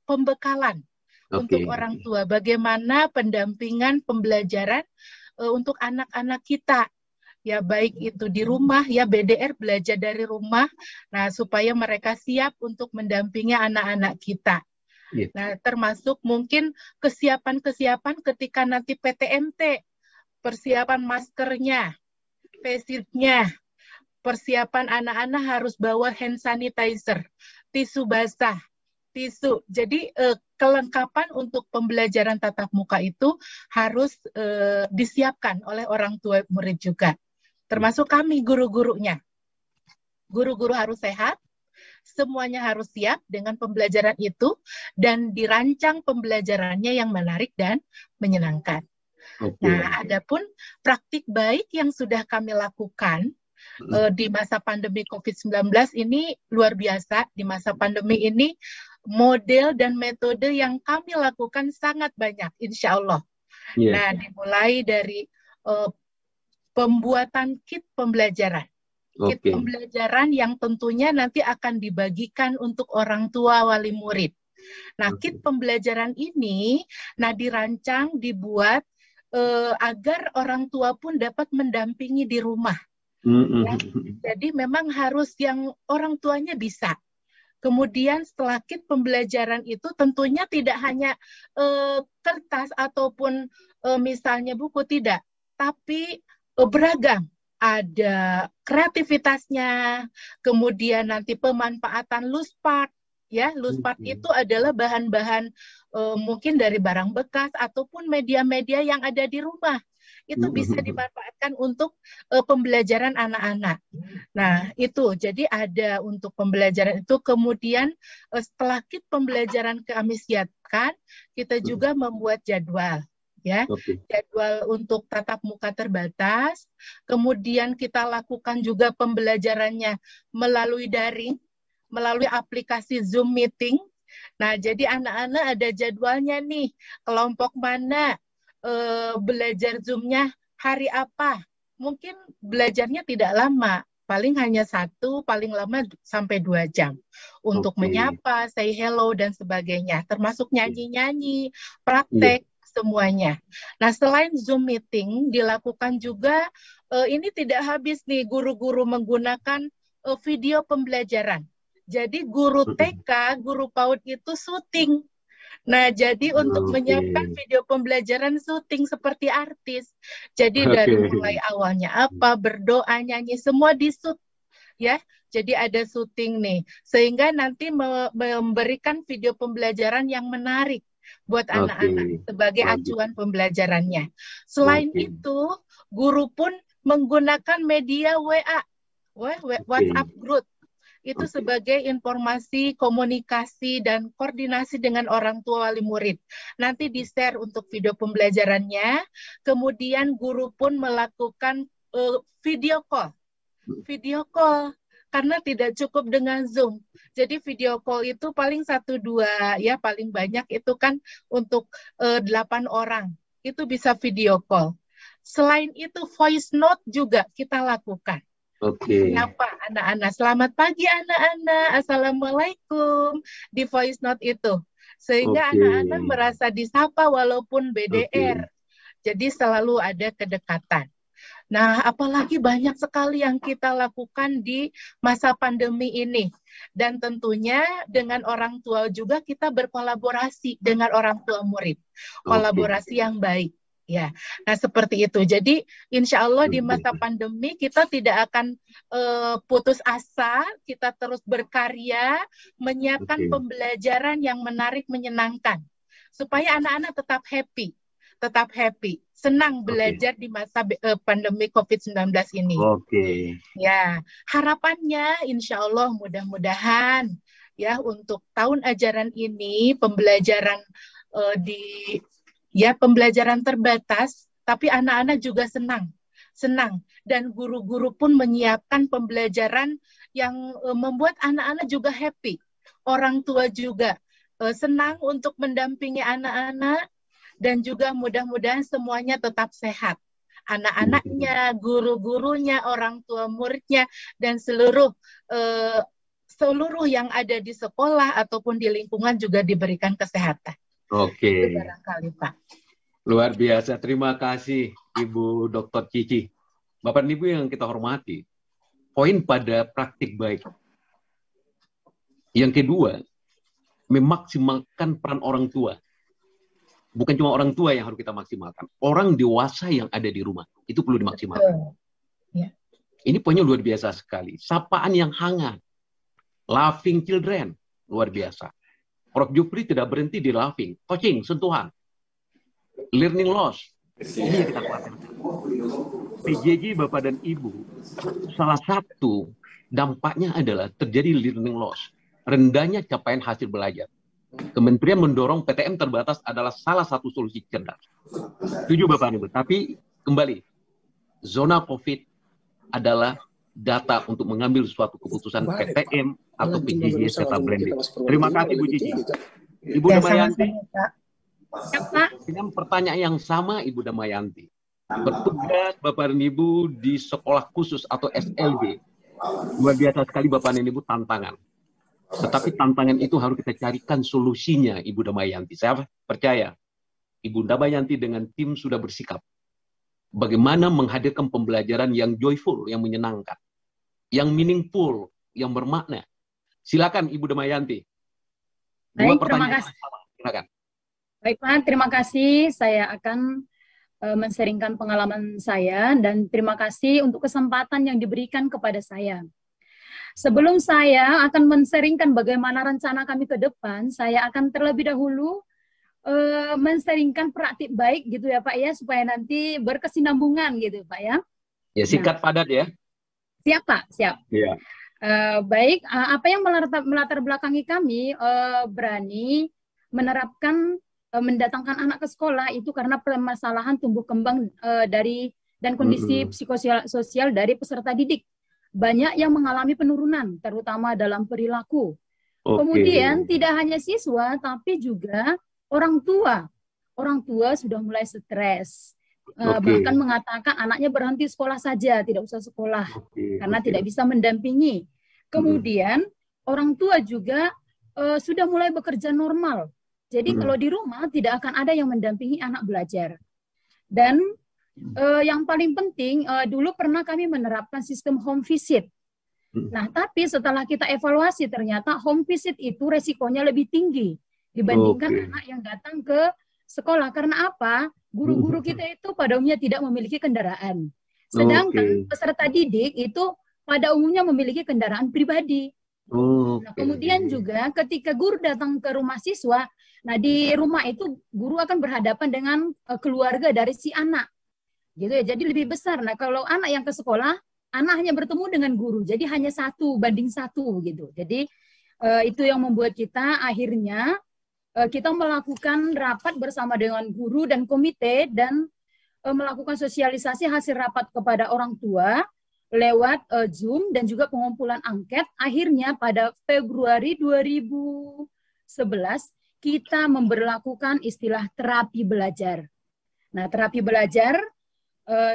pembekalan untuk orang tua, bagaimana pendampingan pembelajaran untuk anak-anak kita. Ya, baik itu di rumah, ya BDR, belajar dari rumah, nah supaya mereka siap untuk mendampingi anak-anak kita. Nah, termasuk mungkin kesiapan-kesiapan ketika nanti PTMT, persiapan maskernya, face shield-nya, persiapan anak-anak harus bawa hand sanitizer, tisu basah, tisu. Jadi kelengkapan untuk pembelajaran tatap muka itu harus disiapkan oleh orang tua murid juga. Termasuk kami guru-gurunya. Guru-guru harus sehat, semuanya harus siap dengan pembelajaran itu, dan dirancang pembelajarannya yang menarik dan menyenangkan. Nah, adapun praktik baik yang sudah kami lakukan di masa pandemi COVID-19 ini luar biasa. Di masa pandemi ini model dan metode yang kami lakukan sangat banyak, insya Allah. Nah, dimulai dari pembuatan kit pembelajaran. Kit pembelajaran yang tentunya nanti akan dibagikan untuk orang tua wali murid. Nah, kit pembelajaran ini dirancang, dibuat agar orang tua pun dapat mendampingi di rumah. Ya. Jadi memang harus yang orang tuanya bisa. Kemudian setelah kit pembelajaran itu tentunya tidak hanya kertas ataupun misalnya buku, tidak, tapi beragam. Ada kreativitasnya, kemudian nanti pemanfaatan loose part, Ya, loose part itu adalah bahan-bahan mungkin dari barang bekas ataupun media-media yang ada di rumah. Itu bisa dimanfaatkan untuk pembelajaran anak-anak. Nah, itu jadi ada untuk pembelajaran itu. Kemudian setelah pembelajaran kami siapkan, kita juga membuat jadwal. Ya, jadwal untuk tatap muka terbatas. Kemudian kita lakukan juga pembelajarannya melalui daring, melalui aplikasi Zoom meeting. Nah, jadi anak-anak ada jadwalnya nih, kelompok mana, belajar Zoom-nya hari apa. Mungkin belajarnya tidak lama, paling hanya 1, paling lama sampai 2 jam. Untuk menyapa, say hello, dan sebagainya. Termasuk nyanyi-nyanyi, praktek, semuanya. Nah, selain Zoom meeting, dilakukan juga, ini tidak habis nih, guru-guru menggunakan video pembelajaran. Jadi guru TK, guru PAUD itu syuting. Nah, jadi untuk menyiapkan video pembelajaran syuting seperti artis. Jadi dari mulai awalnya apa, berdoa, nyanyi, semua di-shoot. Ya, jadi ada syuting nih. Sehingga nanti memberikan video pembelajaran yang menarik buat anak-anak sebagai acuan pembelajarannya. Selain itu, guru pun menggunakan media WhatsApp group. Itu sebagai informasi, komunikasi, dan koordinasi dengan orang tua wali murid. Nanti di-share untuk video pembelajarannya, kemudian guru pun melakukan video call. Video call, karena tidak cukup dengan Zoom. Jadi video call itu paling 1-2, ya paling banyak itu kan untuk 8 orang. Itu bisa video call. Selain itu, voice note juga kita lakukan. Siapa anak-anak, selamat pagi anak-anak, assalamualaikum, di voice note itu, sehingga anak-anak merasa disapa walaupun BDR. Jadi selalu ada kedekatan. Nah, apalagi banyak sekali yang kita lakukan di masa pandemi ini, dan tentunya dengan orang tua juga kita berkolaborasi dengan orang tua murid, kolaborasi yang baik. Ya, nah seperti itu. Jadi insya Allah di masa pandemi kita tidak akan putus asa, kita terus berkarya, menyiapkan pembelajaran yang menarik, menyenangkan, supaya anak-anak tetap happy, senang belajar di masa pandemi COVID-19 ini. Ya, harapannya insya Allah mudah-mudahan ya untuk tahun ajaran ini pembelajaran pembelajaran terbatas, tapi anak-anak juga senang. Dan guru-guru pun menyiapkan pembelajaran yang membuat anak-anak juga happy. Orang tua juga senang untuk mendampingi anak-anak, dan juga mudah-mudahan semuanya tetap sehat. Anak-anaknya, guru-gurunya, orang tua muridnya, dan seluruh yang ada di sekolah ataupun di lingkungan juga diberikan kesehatan. Itu barangkali, Pak. Luar biasa. Terima kasih Ibu Dr. Cici. Bapak dan Ibu yang kita hormati, poin pada praktik baik. Yang kedua, memaksimalkan peran orang tua. Bukan cuma orang tua yang harus kita maksimalkan. Orang dewasa yang ada di rumah, itu perlu dimaksimalkan. Ini poinnya luar biasa sekali. Sapaan yang hangat. Laughing children. Luar biasa. Prof. Jupri tidak berhenti di laughing, coaching, sentuhan, learning loss. Ini yang kita khawatirkan. PJJ Bapak dan Ibu, salah satu dampaknya adalah terjadi learning loss, rendahnya capaian hasil belajar. Kementerian mendorong PTM terbatas adalah salah satu solusi cerdas. Setuju Bapak dan Ibu. Tapi kembali, zona COVID adalah data untuk mengambil suatu keputusan PTM atau PJJ serta blended. Terima kasih Bu Cici. Ibu Damayanti. Dengan pertanyaan yang sama Ibu Damayanti. Bertugas Bapak dan Ibu di sekolah khusus atau SLB. Luar biasa sekali Bapak dan Ibu tantangan. Tetapi tantangan itu harus kita carikan solusinya Ibu Damayanti. Saya percaya Ibu Damayanti dengan tim sudah bersikap. Bagaimana menghadirkan pembelajaran yang joyful, yang menyenangkan, yang meaningful, yang bermakna. Silakan Ibu Damayanti. Baik, terima kasih. Silakan. Baik Pak, terima kasih. Saya akan men-sharingkan pengalaman saya dan terima kasih untuk kesempatan yang diberikan kepada saya. Sebelum saya akan men-sharingkan bagaimana rencana kami ke depan, saya akan terlebih dahulu men-sharingkan praktik baik gitu ya Pak ya, supaya nanti berkesinambungan gitu Pak ya. Ya, singkat padat ya. Siap Pak, siap. Iya. Baik, apa yang melatar belakangi kami berani menerapkan mendatangkan anak ke sekolah itu karena permasalahan tumbuh kembang dan kondisi psikososial dari peserta didik. Banyak yang mengalami penurunan, terutama dalam perilaku. Kemudian tidak hanya siswa, tapi juga orang tua. Orang tua sudah mulai stres. Bahkan mengatakan anaknya berhenti sekolah saja, tidak usah sekolah, karena tidak bisa mendampingi. Kemudian orang tua juga sudah mulai bekerja normal. Jadi kalau di rumah tidak akan ada yang mendampingi anak belajar. Dan yang paling penting, dulu pernah kami menerapkan sistem home visit. Nah, tapi setelah kita evaluasi, ternyata home visit itu resikonya lebih tinggi dibandingkan anak yang datang ke sekolah. Karena apa? Guru-guru kita itu pada umumnya tidak memiliki kendaraan. Sedangkan peserta didik itu pada umumnya memiliki kendaraan pribadi. Nah, kemudian juga ketika guru datang ke rumah siswa, nah di rumah itu guru akan berhadapan dengan keluarga dari si anak. Gitu ya, jadi lebih besar. Nah, kalau anak yang ke sekolah, anak hanya bertemu dengan guru, jadi hanya 1:1 gitu. Jadi itu yang membuat kita akhirnya kita melakukan rapat bersama dengan guru dan komite dan melakukan sosialisasi hasil rapat kepada orang tua lewat Zoom dan juga pengumpulan angket. Akhirnya pada Februari 2011 kita memberlakukan istilah terapi belajar. Nah, terapi belajar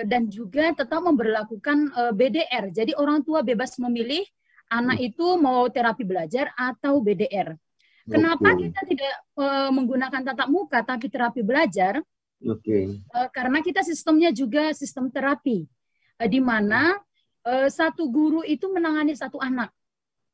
dan juga tetap memberlakukan BDR. Jadi orang tua bebas memilih anak itu mau terapi belajar atau BDR. Kenapa kita tidak menggunakan tatap muka tapi terapi belajar? Karena kita sistemnya juga sistem terapi, di mana satu guru itu menangani satu anak.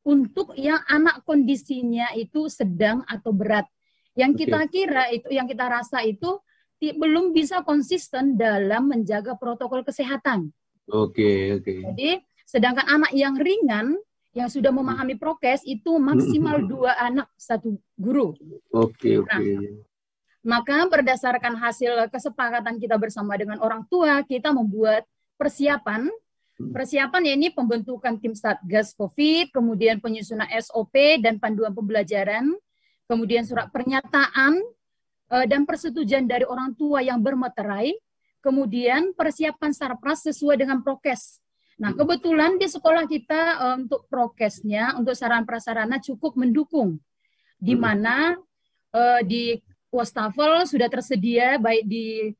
Untuk yang anak kondisinya itu sedang atau berat. Yang kita kira itu, yang kita rasa itu belum bisa konsisten dalam menjaga protokol kesehatan. Jadi, sedangkan anak yang ringan, yang sudah memahami prokes, itu maksimal 2 anak satu guru. Nah, maka berdasarkan hasil kesepakatan kita bersama dengan orang tua, kita membuat persiapan. Persiapan ini pembentukan tim Satgas COVID, kemudian penyusunan SOP dan panduan pembelajaran, kemudian surat pernyataan, dan persetujuan dari orang tua yang bermeterai, kemudian persiapan sarpras sesuai dengan prokes. Nah, kebetulan di sekolah kita untuk prokesnya, untuk sarana prasarana cukup mendukung, di mana di wastafel sudah tersedia baik di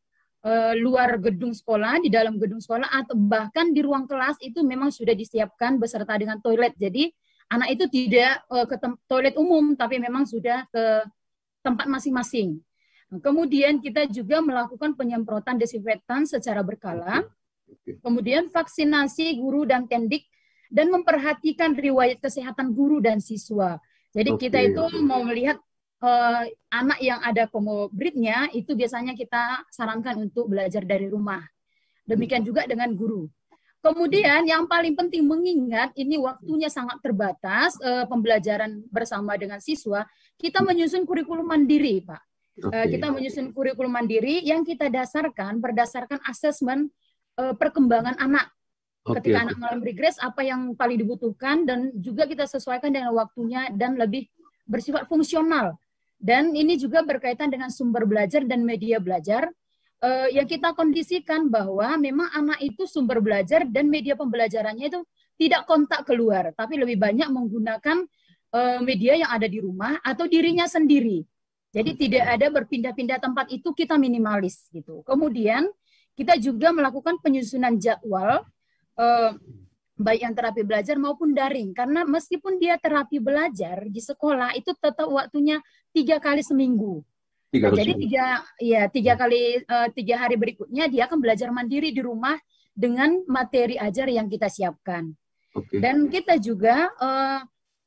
luar gedung sekolah, di dalam gedung sekolah, atau bahkan di ruang kelas itu memang sudah disiapkan beserta dengan toilet. Jadi anak itu tidak ke toilet umum, tapi memang sudah ke tempat masing-masing. Kemudian kita juga melakukan penyemprotan desinfektan secara berkala, kemudian vaksinasi guru dan tendik, dan memperhatikan riwayat kesehatan guru dan siswa. Jadi kita itu mau melihat anak yang ada komorbidnya, itu biasanya kita sarankan untuk belajar dari rumah. Demikian juga dengan guru. Kemudian yang paling penting mengingat ini waktunya sangat terbatas, pembelajaran bersama dengan siswa, kita menyusun kurikulum mandiri, Pak. Kita menyusun kurikulum mandiri yang kita dasarkan berdasarkan asesmen perkembangan anak. Ketika anak mengalami regres, apa yang paling dibutuhkan, dan juga kita sesuaikan dengan waktunya dan lebih bersifat fungsional. Dan ini juga berkaitan dengan sumber belajar dan media belajar, yang kita kondisikan bahwa memang anak itu sumber belajar dan media pembelajarannya itu tidak kontak keluar, tapi lebih banyak menggunakan media yang ada di rumah atau dirinya sendiri. Jadi tidak ada berpindah-pindah tempat, itu kita minimalis gitu. Kemudian kita juga melakukan penyusunan jadwal baik yang terapi belajar maupun daring, karena meskipun dia terapi belajar di sekolah itu tetap waktunya 3 kali seminggu. Jadi 3 hari berikutnya dia akan belajar mandiri di rumah dengan materi ajar yang kita siapkan. Dan kita juga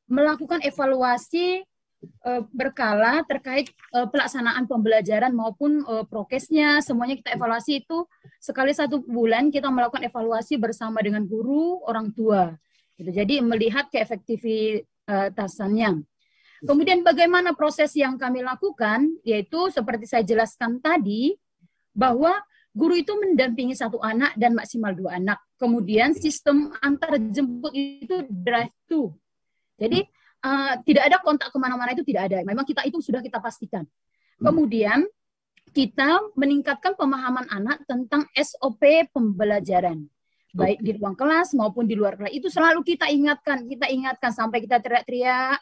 melakukan evaluasi berkala terkait pelaksanaan pembelajaran maupun prokesnya, semuanya kita evaluasi itu sekali 1 bulan kita melakukan evaluasi bersama dengan guru, orang tua. Gitu. Jadi melihat keefektivitasannya. Kemudian bagaimana proses yang kami lakukan, yaitu seperti saya jelaskan tadi, bahwa guru itu mendampingi 1 anak dan maksimal 2 anak. Kemudian sistem antar jemput itu drive-thru. Jadi tidak ada kontak kemana-mana, itu tidak ada. Memang itu sudah kita pastikan. Kemudian kita meningkatkan pemahaman anak tentang SOP pembelajaran. Baik di ruang kelas maupun di luar kelas. Itu selalu kita ingatkan sampai kita teriak-teriak.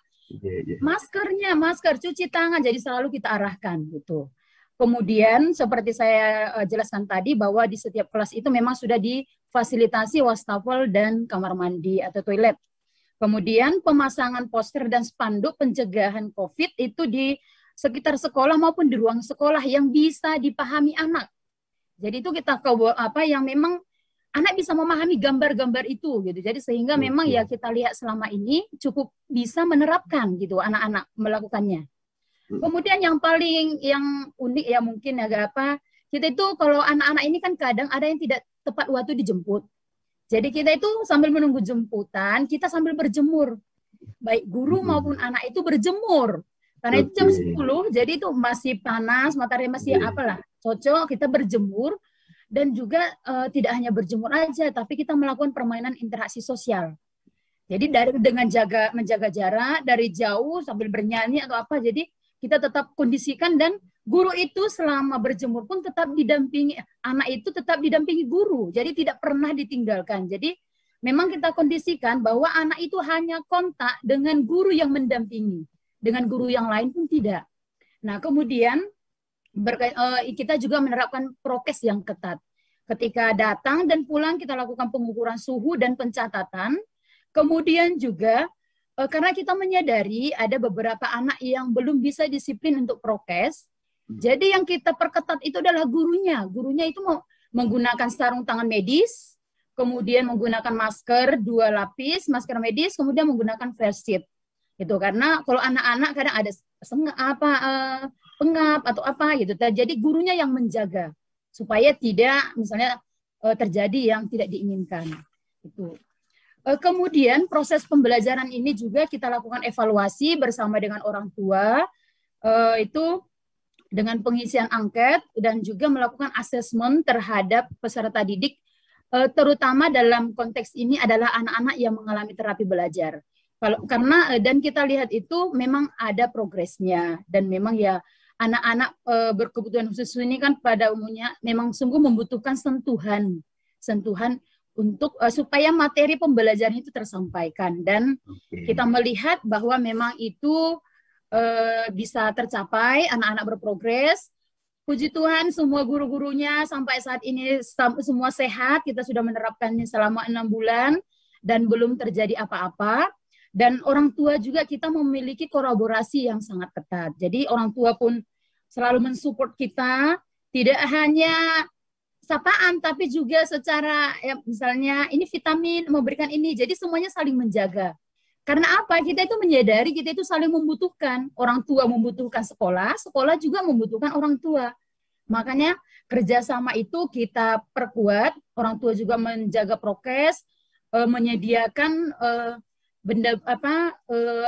Masker, cuci tangan. Jadi selalu kita arahkan gitu. Kemudian seperti saya jelaskan tadi bahwa di setiap kelas itu memang sudah difasilitasi wastafel dan kamar mandi atau toilet. Kemudian pemasangan poster dan spanduk pencegahan COVID itu di sekitar sekolah maupun di ruang sekolah yang bisa dipahami anak. Jadi itu kita yang memang anak bisa memahami gambar-gambar itu gitu. Jadi sehingga memang ya kita lihat selama ini cukup bisa menerapkan gitu anak-anak melakukannya. Kemudian yang unik ya mungkin kita itu kalau anak-anak ini kan kadang ada yang tidak tepat waktu dijemput. Jadi kita itu sambil menunggu jemputan, kita sambil berjemur. Baik guru maupun anak itu berjemur. Karena itu jam 10, jadi itu masih panas, matahari masih cocok, kita berjemur. Dan juga tidak hanya berjemur aja, tapi kita melakukan permainan interaksi sosial. Jadi dengan menjaga jarak, dari jauh sambil bernyanyi atau apa, jadi kita tetap kondisikan dan guru itu selama berjemur pun tetap didampingi, anak itu tetap didampingi guru, jadi tidak pernah ditinggalkan. Jadi memang kita kondisikan bahwa anak itu hanya kontak dengan guru yang mendampingi, dengan guru yang lain pun tidak. Nah kemudian kita juga menerapkan prokes yang ketat. Ketika datang dan pulang kita lakukan pengukuran suhu dan pencatatan. Kemudian juga karena kita menyadari ada beberapa anak yang belum bisa disiplin untuk prokes. Jadi yang kita perketat itu adalah gurunya. Gurunya itu mau menggunakan sarung tangan medis, kemudian menggunakan masker 2 lapis, masker medis, kemudian menggunakan face shield. Itu karena kalau anak-anak kadang ada pengap atau apa gitu. Jadi gurunya yang menjaga supaya tidak misalnya terjadi yang tidak diinginkan. Itu. Kemudian proses pembelajaran ini juga kita lakukan evaluasi bersama dengan orang tua. Itu dengan pengisian angket dan juga melakukan asesmen terhadap peserta didik, terutama dalam konteks ini adalah anak-anak yang mengalami terapi belajar. Karena dan kita lihat itu memang ada progresnya dan memang ya anak-anak berkebutuhan khusus ini kan pada umumnya memang sungguh membutuhkan sentuhan untuk supaya materi pembelajaran itu tersampaikan dan kita melihat bahwa memang itu bisa tercapai, anak-anak berprogres. Puji Tuhan semua guru-gurunya sampai saat ini semua sehat, kita sudah menerapkannya selama 6 bulan dan belum terjadi apa-apa. Dan orang tua juga kita memiliki kolaborasi yang sangat ketat. Jadi orang tua pun selalu mensupport kita, tidak hanya sapaan tapi juga secara ya, misalnya ini vitamin, memberikan ini. Jadi semuanya saling menjaga. Karena apa? Kita itu menyadari kita itu saling membutuhkan. Orang tua membutuhkan sekolah, sekolah juga membutuhkan orang tua. Makanya kerjasama itu kita perkuat. Orang tua juga menjaga prokes, menyediakan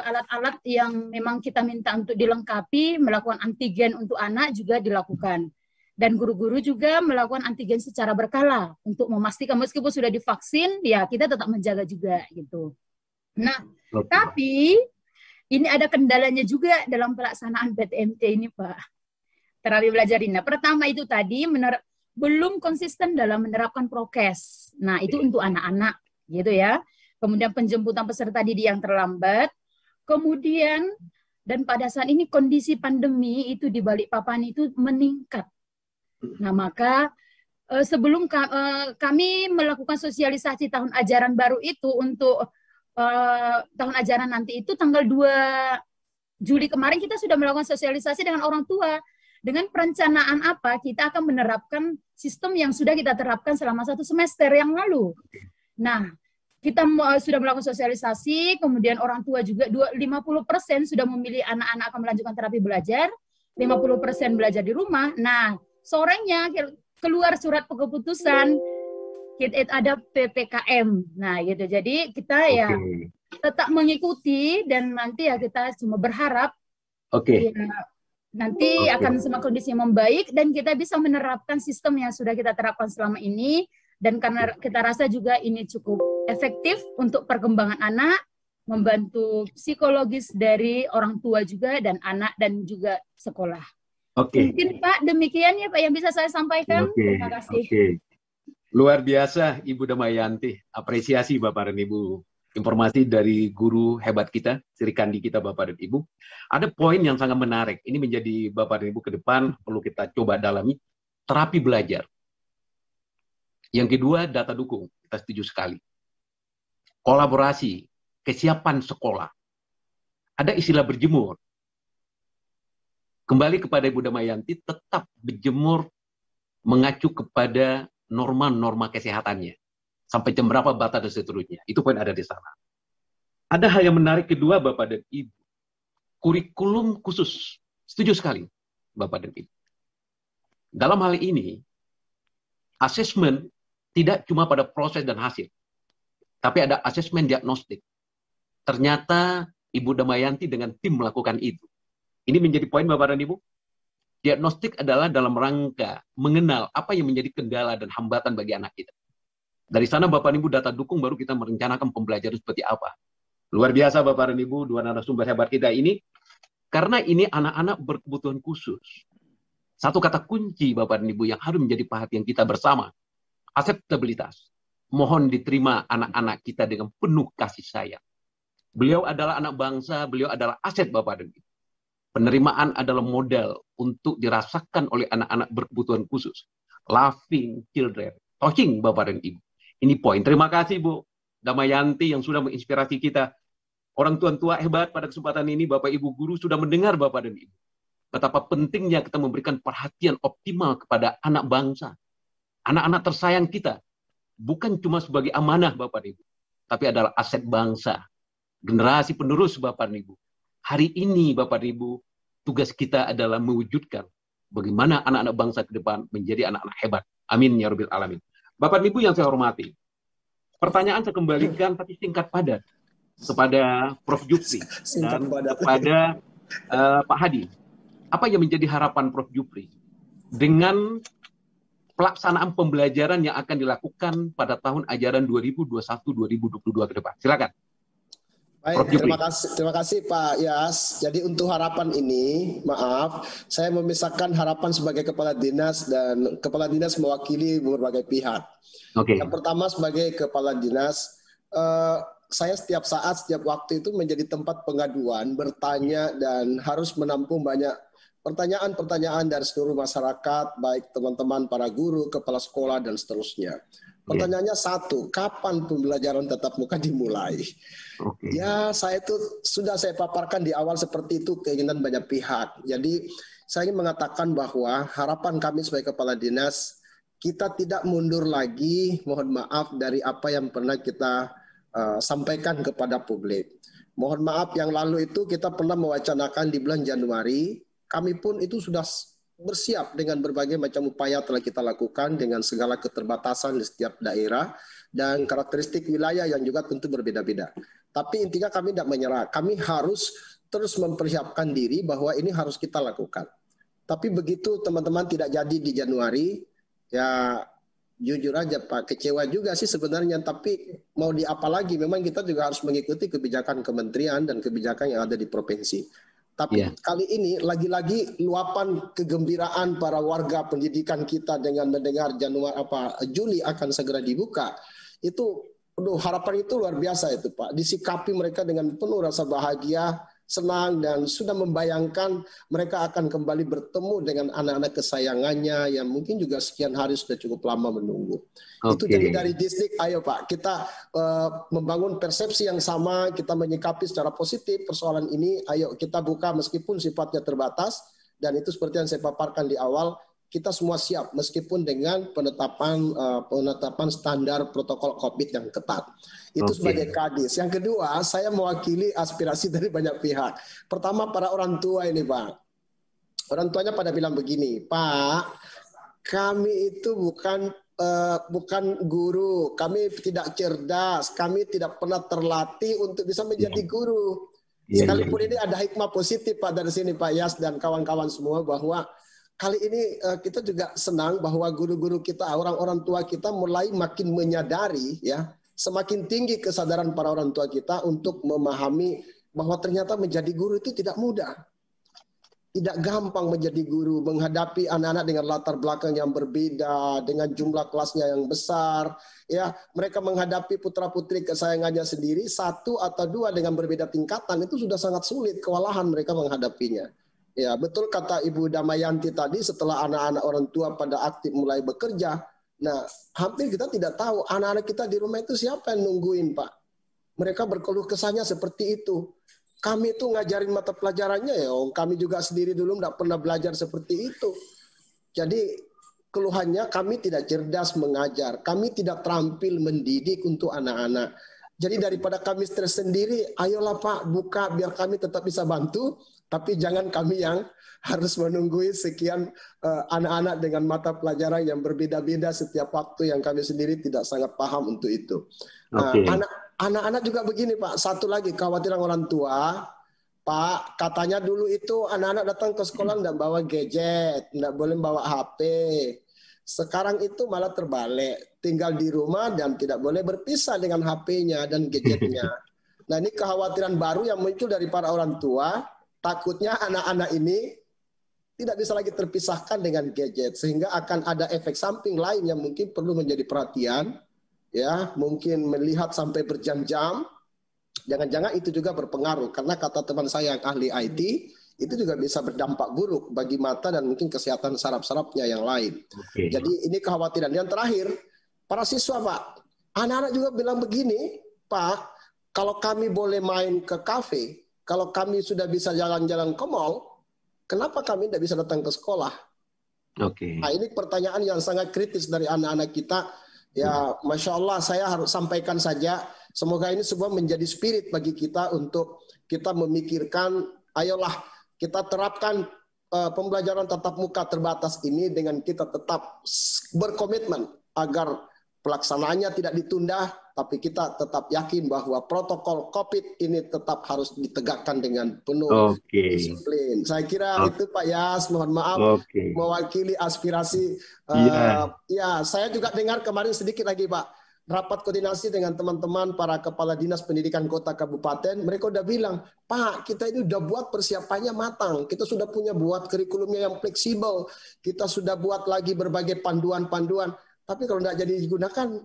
alat-alat yang memang kita minta untuk dilengkapi, melakukan antigen untuk anak juga dilakukan. Dan guru-guru juga melakukan antigen secara berkala untuk memastikan meskipun sudah divaksin, ya kita tetap menjaga juga gitu. Nah, tapi ini ada kendalanya juga dalam pelaksanaan PTMT ini, Pak. Terapi belajar ini. Pertama itu tadi belum konsisten dalam menerapkan prokes. Nah, itu untuk anak-anak, gitu ya. Kemudian penjemputan peserta didik yang terlambat. Kemudian, dan pada saat ini kondisi pandemi itu di Balikpapan itu meningkat. Nah, maka sebelum kami melakukan sosialisasi tahun ajaran baru itu untuk tahun ajaran nanti itu tanggal 2 Juli kemarin kita sudah melakukan sosialisasi dengan orang tua. Dengan perencanaan apa kita akan menerapkan sistem yang sudah kita terapkan selama 1 semester yang lalu. Nah, kita sudah melakukan sosialisasi, kemudian orang tua juga 50% sudah memilih anak-anak akan melanjutkan terapi belajar, 50% belajar di rumah. Nah, sorenya keluar surat keputusan ada PPKM. Nah, gitu. Jadi kita ya tetap mengikuti dan nanti ya kita cuma berharap ya, nanti akan semakin kondisi membaik dan kita bisa menerapkan sistem yang sudah kita terapkan selama ini, dan karena kita rasa juga ini cukup efektif untuk perkembangan anak, membantu psikologis dari orang tua juga dan anak dan juga sekolah. Mungkin Pak demikian ya Pak yang bisa saya sampaikan. Terima kasih. Luar biasa Ibu Damayanti, apresiasi Bapak dan Ibu. Informasi dari guru hebat kita, Sri Kandi kita Bapak dan Ibu. Ada poin yang sangat menarik. Ini menjadi Bapak dan Ibu ke depan perlu kita coba dalami. Terapi belajar. Yang kedua, data dukung. Kita setuju sekali. Kolaborasi, kesiapan sekolah. Ada istilah berjemur. Kembali kepada Ibu Damayanti, tetap berjemur mengacu kepada norma-norma kesehatannya. Sampai jam berapa batas dan seterusnya. Itu poin ada di sana. Ada hal yang menarik kedua Bapak dan Ibu. Kurikulum khusus. Setuju sekali Bapak dan Ibu. Dalam hal ini, asesmen tidak cuma pada proses dan hasil. Tapi ada asesmen diagnostik. Ternyata Ibu Damayanti dengan tim melakukan itu. Ini menjadi poin Bapak dan Ibu. Diagnostik adalah dalam rangka mengenal apa yang menjadi kendala dan hambatan bagi anak kita. Dari sana Bapak dan Ibu data dukung baru kita merencanakan pembelajaran seperti apa. Luar biasa Bapak dan Ibu, dua narasumber hebat kita ini. Karena ini anak-anak berkebutuhan khusus. Satu kata kunci Bapak dan Ibu yang harus menjadi perhatian kita bersama. Akseptabilitas. Mohon diterima anak-anak kita dengan penuh kasih sayang. Beliau adalah anak bangsa, beliau adalah aset Bapak dan Ibu. Penerimaan adalah modal untuk dirasakan oleh anak-anak berkebutuhan khusus. Loving children. Touching Bapak dan Ibu. Ini poin. Terima kasih Bu Damayanti yang sudah menginspirasi kita. Orang tua hebat pada kesempatan ini, Bapak Ibu guru sudah mendengar Bapak dan Ibu. Betapa pentingnya kita memberikan perhatian optimal kepada anak bangsa. Anak-anak tersayang kita. Bukan cuma sebagai amanah Bapak dan Ibu. Tapi adalah aset bangsa. Generasi penerus Bapak dan Ibu. Hari ini Bapak dan Ibu, tugas kita adalah mewujudkan bagaimana anak-anak bangsa ke depan menjadi anak-anak hebat. Amin ya Rabbil Alamin. Bapak Ibu yang saya hormati, pertanyaan saya kembalikan tapi singkat padat kepada Prof. Jupri dan kepada Pak Hadi. Apa yang menjadi harapan Prof. Jupri dengan pelaksanaan pembelajaran yang akan dilakukan pada tahun ajaran 2021-2022 ke depan? Silakan. Baik, terima kasih Pak Yas. Jadi untuk harapan ini, maaf, saya memisahkan harapan sebagai kepala dinas dan kepala dinas mewakili berbagai pihak. Yang pertama sebagai kepala dinas, saya setiap saat, setiap waktu itu menjadi tempat pengaduan, bertanya dan harus menampung banyak pertanyaan-pertanyaan dari seluruh masyarakat, baik teman-teman para guru, kepala sekolah dan seterusnya. Pertanyaannya satu, kapan pembelajaran tatap muka dimulai? Ya, saya paparkan di awal seperti itu keinginan banyak pihak. Jadi saya ingin mengatakan bahwa harapan kami sebagai kepala dinas, kita tidak mundur lagi, mohon maaf, dari apa yang pernah kita sampaikan kepada publik. Mohon maaf, yang lalu itu kita pernah mewacanakan di bulan Januari, kami pun itu sudah bersiap dengan berbagai macam upaya telah kita lakukan dengan segala keterbatasan di setiap daerah dan karakteristik wilayah yang juga tentu berbeda-beda. Tapi intinya kami tidak menyerah. Kami harus terus mempersiapkan diri bahwa ini harus kita lakukan. Tapi begitu teman-teman tidak jadi di Januari, ya jujur aja Pak, kecewa juga sih sebenarnya. Tapi mau di apa lagi, memang kita juga harus mengikuti kebijakan kementerian dan kebijakan yang ada di provinsi. Tapi kali ini lagi-lagi luapan kegembiraan para warga pendidikan kita dengan mendengar Juli akan segera dibuka. Itu harapan itu luar biasa itu Pak. Disikapi mereka dengan penuh rasa bahagia, senang dan sudah membayangkan mereka akan kembali bertemu dengan anak-anak kesayangannya yang mungkin juga sekian hari sudah cukup lama menunggu. Itu jadi dari distrik, ayo Pak, kita membangun persepsi yang sama, kita menyikapi secara positif persoalan ini, ayo kita buka meskipun sifatnya terbatas, dan itu seperti yang saya paparkan di awal, kita semua siap meskipun dengan penetapan standar protokol COVID yang ketat. Itu sebagai kadis. Yang kedua, saya mewakili aspirasi dari banyak pihak. Pertama, para orang tua ini Pak. Orang tuanya pada bilang begini, Pak, kami itu bukan bukan guru, kami tidak cerdas, kami tidak pernah terlatih untuk bisa menjadi guru. Sekalipun ini ada hikmah positif Pak dari sini Pak Yas dan kawan-kawan semua, bahwa kali ini kita juga senang bahwa guru-guru kita, orang-orang tua kita mulai makin menyadari, ya, semakin tinggi kesadaran para orang tua kita untuk memahami bahwa ternyata menjadi guru itu tidak mudah. Tidak gampang menjadi guru, menghadapi anak-anak dengan latar belakang yang berbeda, dengan jumlah kelasnya yang besar. Ya, mereka menghadapi putra-putri kesayangannya sendiri, satu atau dua dengan berbeda tingkatan, itu sudah sangat sulit, kewalahan mereka menghadapinya. Ya, betul kata Ibu Damayanti tadi, setelah anak-anak orang tua pada aktif mulai bekerja, nah hampir kita tidak tahu anak-anak kita di rumah itu siapa yang nungguin Pak. Mereka berkeluh kesahnya seperti itu. Kami itu ngajarin mata pelajarannya ya, kami juga sendiri dulu tidak pernah belajar seperti itu. Jadi keluhannya kami tidak cerdas mengajar, kami tidak terampil mendidik untuk anak-anak. Jadi daripada kami stres sendiri, ayolah Pak buka biar kami tetap bisa bantu, tapi jangan kami yang harus menunggui sekian anak-anak dengan mata pelajaran yang berbeda-beda setiap waktu yang kami sendiri tidak sangat paham untuk itu. Anak-anak juga begini Pak, satu lagi kekhawatiran orang tua, Pak, katanya dulu itu anak-anak datang ke sekolah tidak bawa gadget, tidak boleh bawa HP. Sekarang itu malah terbalik, tinggal di rumah dan tidak boleh berpisah dengan HP-nya dan gadgetnya. Nah ini kekhawatiran baru yang muncul dari para orang tua, takutnya anak-anak ini tidak bisa lagi terpisahkan dengan gadget, sehingga akan ada efek samping lain yang mungkin perlu menjadi perhatian. Ya, mungkin melihat sampai berjam-jam, jangan-jangan itu juga berpengaruh, karena kata teman saya yang ahli IT, itu juga bisa berdampak buruk bagi mata dan mungkin kesehatan saraf-sarafnya yang lain. Jadi ini kekhawatiran. Yang terakhir, para siswa Pak, anak-anak juga bilang begini, Pak, kalau kami boleh main ke kafe, kalau kami sudah bisa jalan-jalan ke mall, kenapa kami tidak bisa datang ke sekolah? Nah, ini pertanyaan yang sangat kritis dari anak-anak kita. Ya, Masya Allah, saya harus sampaikan saja. Semoga ini sebuah menjadi spirit bagi kita untuk kita memikirkan, ayolah kita terapkan pembelajaran tatap muka terbatas ini dengan kita tetap berkomitmen agar pelaksanaannya tidak ditunda, tapi kita tetap yakin bahwa protokol COVID ini tetap harus ditegakkan dengan penuh disiplin. Saya kira itu Pak Yas, mohon maaf mewakili aspirasi. Ya, saya juga dengar kemarin sedikit lagi Pak, rapat koordinasi dengan teman-teman para kepala dinas pendidikan kota kabupaten, mereka udah bilang, Pak, kita ini udah buat persiapannya matang, kita sudah punya buat kurikulumnya yang fleksibel, kita sudah buat lagi berbagai panduan-panduan. Tapi kalau tidak jadi digunakan,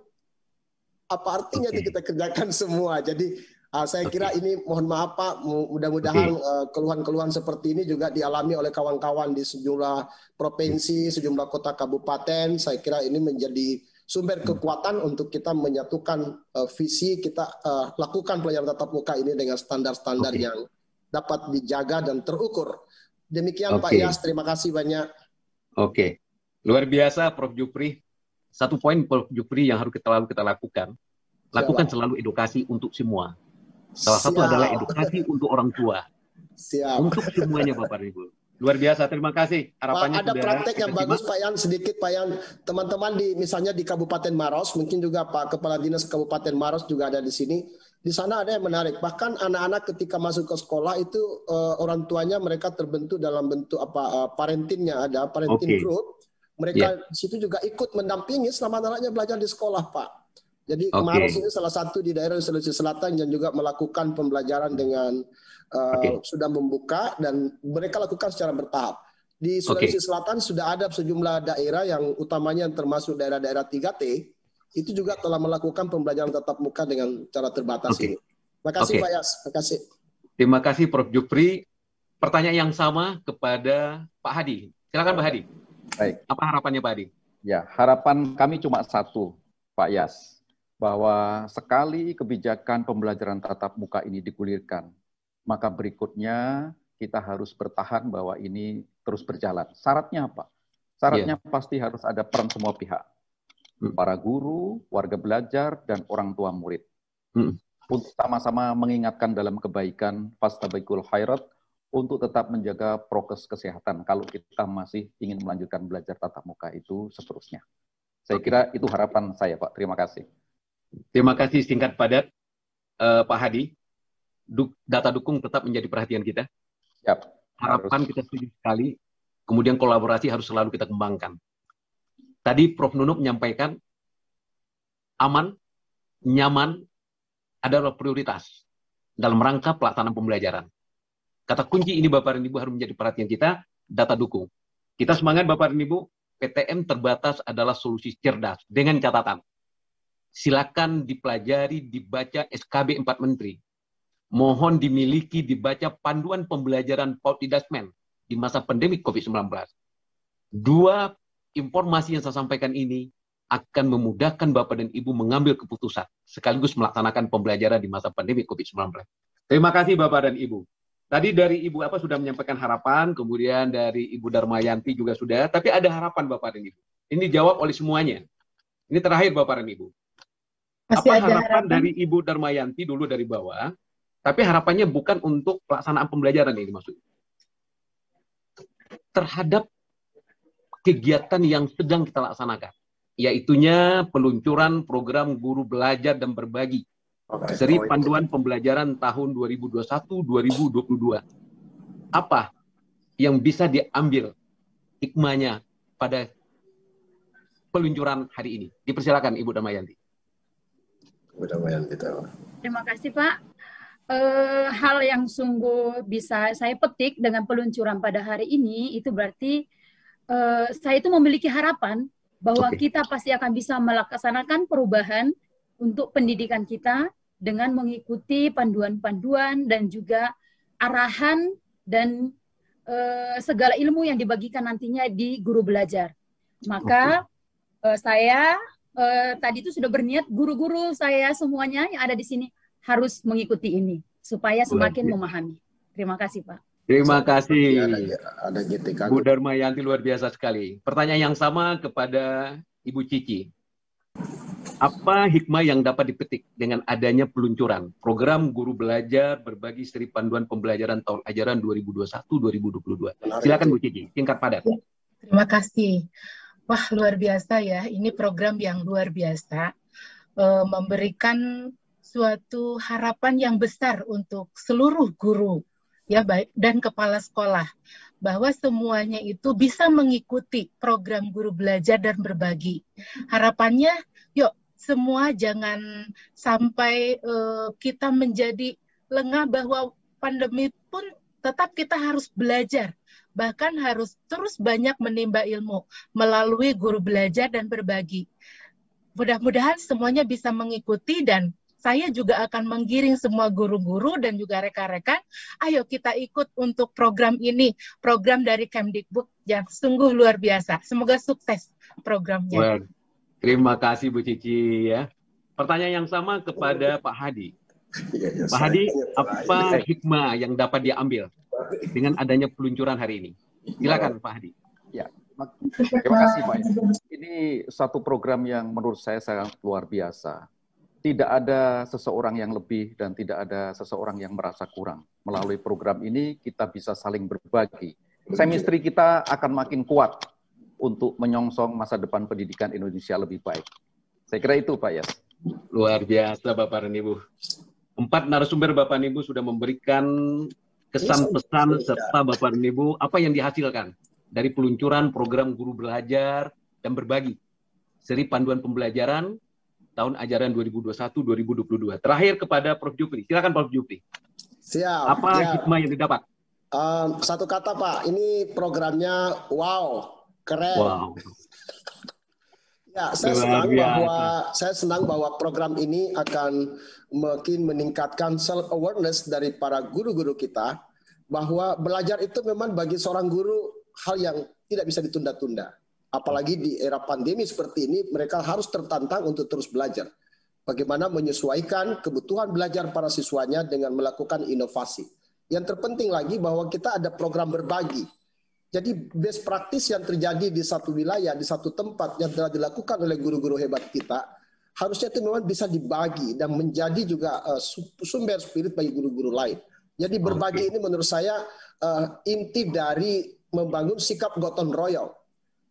apa artinya itu kita kerjakan semua? Jadi saya kira ini mohon maaf Pak, mudah-mudahan keluhan-keluhan seperti ini juga dialami oleh kawan-kawan di sejumlah provinsi, sejumlah kota kabupaten. Saya kira ini menjadi sumber kekuatan untuk kita menyatukan visi, kita lakukan pelajaran tatap muka ini dengan standar-standar yang dapat dijaga dan terukur. Demikian Pak Yas, terima kasih banyak. Luar biasa Prof. Jupri. Satu poin Prof. Jupri yang harus kita lakukan selalu edukasi untuk semua. Salah satu adalah edukasi untuk orang tua. Untuk semuanya Bapak Ibu. Luar biasa, terima kasih. Harapannya Pak, ada praktek yang bagus Pak Yan, sedikit Pak Yan. Teman-teman misalnya di Kabupaten Maros, mungkin juga Pak Kepala Dinas Kabupaten Maros juga ada di sini. Di sana ada yang menarik. Bahkan anak-anak ketika masuk ke sekolah itu orang tuanya mereka terbentuk dalam bentuk parentingnya, ada parenting group. Mereka di situ juga ikut mendampingi selama anaknya belajar di sekolah, Pak. Jadi Maros ini salah satu di daerah Sulawesi Selatan yang juga melakukan pembelajaran dengan sudah membuka dan mereka lakukan secara bertahap. Di Sulawesi Selatan sudah ada sejumlah daerah yang utamanya yang termasuk daerah-daerah 3T, itu juga telah melakukan pembelajaran tatap muka dengan cara terbatas ini. Terima kasih Pak Yas. Terima kasih. Terima kasih Prof. Jupri. Pertanyaan yang sama kepada Pak Hadi. Silakan Pak Hadi. Baik. Apa harapannya Pak Hadi? Ya, harapan kami cuma satu, Pak Yas, bahwa sekali kebijakan pembelajaran tatap muka ini digulirkan, maka berikutnya kita harus bertahan bahwa ini terus berjalan. Syaratnya apa? Syaratnya pasti harus ada peran semua pihak. Para guru, warga belajar, dan orang tua murid. Untuk sama-sama mengingatkan dalam kebaikan, fastabiqul khairat, untuk tetap menjaga prokes kesehatan kalau kita masih ingin melanjutkan belajar tatap muka itu seterusnya. Saya kira itu harapan saya, Pak. Terima kasih. Terima kasih singkat padat, Pak Hadi. Data dukung tetap menjadi perhatian kita. Siap. Harapan kita setuju sekali. Kemudian kolaborasi harus selalu kita kembangkan. Tadi Prof. Nunuk menyampaikan aman, nyaman adalah prioritas dalam rangka pelaksanaan pembelajaran. Kata kunci ini Bapak dan Ibu harus menjadi perhatian kita, data dukung. Kita semangat Bapak dan Ibu, PTM terbatas adalah solusi cerdas dengan catatan. Silakan dipelajari, dibaca SKB 4 Menteri. Mohon dimiliki, dibaca panduan pembelajaran Pautidasmen di masa pandemi COVID-19. Dua informasi yang saya sampaikan ini akan memudahkan Bapak dan Ibu mengambil keputusan sekaligus melaksanakan pembelajaran di masa pandemi COVID-19. Terima kasih Bapak dan Ibu. Tadi dari Ibu apa sudah menyampaikan harapan, kemudian dari Ibu Darmayanti juga sudah, tapi ada harapan Bapak dan Ibu. Ini dijawab oleh semuanya. Ini terakhir Bapak dan Ibu. Masih Apa ada harapan harapan dari Ibu Darmayanti dulu dari bawah, tapi harapannya bukan untuk pelaksanaan pembelajaran ini maksudnya. Terhadap kegiatan yang sedang kita laksanakan, yaitunya peluncuran program guru belajar dan berbagi. Seri panduan pembelajaran tahun 2021-2022. Apa yang bisa diambil hikmahnya pada peluncuran hari ini? Dipersilakan Ibu Darmayanti. Ibu Darmayanti. Terima kasih Pak. Hal yang sungguh bisa saya petik dengan peluncuran pada hari ini itu berarti saya itu memiliki harapan bahwa kita pasti akan bisa melaksanakan perubahan untuk pendidikan kita dengan mengikuti panduan-panduan dan juga arahan dan segala ilmu yang dibagikan nantinya di guru belajar. Maka saya tadi itu sudah berniat guru-guru saya semuanya yang ada di sini harus mengikuti ini supaya semakin memahami. Terima kasih Pak. Terima kasih. Ada GTK. Bu Darmayanti luar biasa sekali. Pertanyaan yang sama kepada Ibu Cici. Apa hikmah yang dapat dipetik dengan adanya peluncuran program guru belajar berbagi seri panduan pembelajaran tahun ajaran 2021-2022? Silakan Bu Cici, singkat padat. Terima kasih. Wah, luar biasa ya. Ini program yang luar biasa. Memberikan suatu harapan yang besar untuk seluruh guru ya baik dan kepala sekolah bahwa semuanya itu bisa mengikuti program guru belajar dan berbagi. Harapannya yuk semua jangan sampai kita menjadi lengah bahwa pandemi pun tetap kita harus belajar, bahkan harus terus banyak menimba ilmu melalui guru belajar dan berbagi. Mudah-mudahan semuanya bisa mengikuti dan saya juga akan menggiring semua guru-guru dan juga rekan-rekan, ayo kita ikut untuk program ini, program dari Kemdikbud yang sungguh luar biasa. Semoga sukses programnya. Well, terima kasih Bu Cici ya. Pertanyaan yang sama kepada Pak Hadi. Pak Hadi, apa hikmah yang dapat diambil dengan adanya peluncuran hari ini? Silakan Pak Hadi. Ya, terima kasih Pak. Ini satu program yang menurut saya sangat luar biasa. Tidak ada seseorang yang lebih dan tidak ada seseorang yang merasa kurang. Melalui program ini kita bisa saling berbagi. Chemistry kita akan makin kuat untuk menyongsong masa depan pendidikan Indonesia lebih baik. Saya kira itu Pak Yas. Luar biasa Bapak dan Ibu. 4 narasumber Bapak dan Ibu sudah memberikan kesan pesan serta Bapak dan Ibu apa yang dihasilkan dari peluncuran program guru belajar dan berbagi. Seri panduan pembelajaran tahun ajaran 2021-2022. Terakhir kepada Prof. Jupri. Silakan Prof. Jupri. Siap. Apa hikmah yang didapat? Satu kata Pak, ini programnya wow, keren. Wow. Ya, saya senang bahwa program ini akan makin meningkatkan self awareness dari para guru-guru kita bahwa belajar itu memang bagi seorang guru hal yang tidak bisa ditunda-tunda. Apalagi di era pandemi seperti ini, mereka harus tertantang untuk terus belajar. Bagaimana menyesuaikan kebutuhan belajar para siswanya dengan melakukan inovasi. Yang terpenting lagi bahwa kita ada program berbagi. Jadi best practice yang terjadi di satu wilayah, di satu tempat yang telah dilakukan oleh guru-guru hebat kita, harusnya itu memang bisa dibagi dan menjadi juga sumber spirit bagi guru-guru lain. Jadi berbagi ini menurut saya inti dari membangun sikap gotong royong.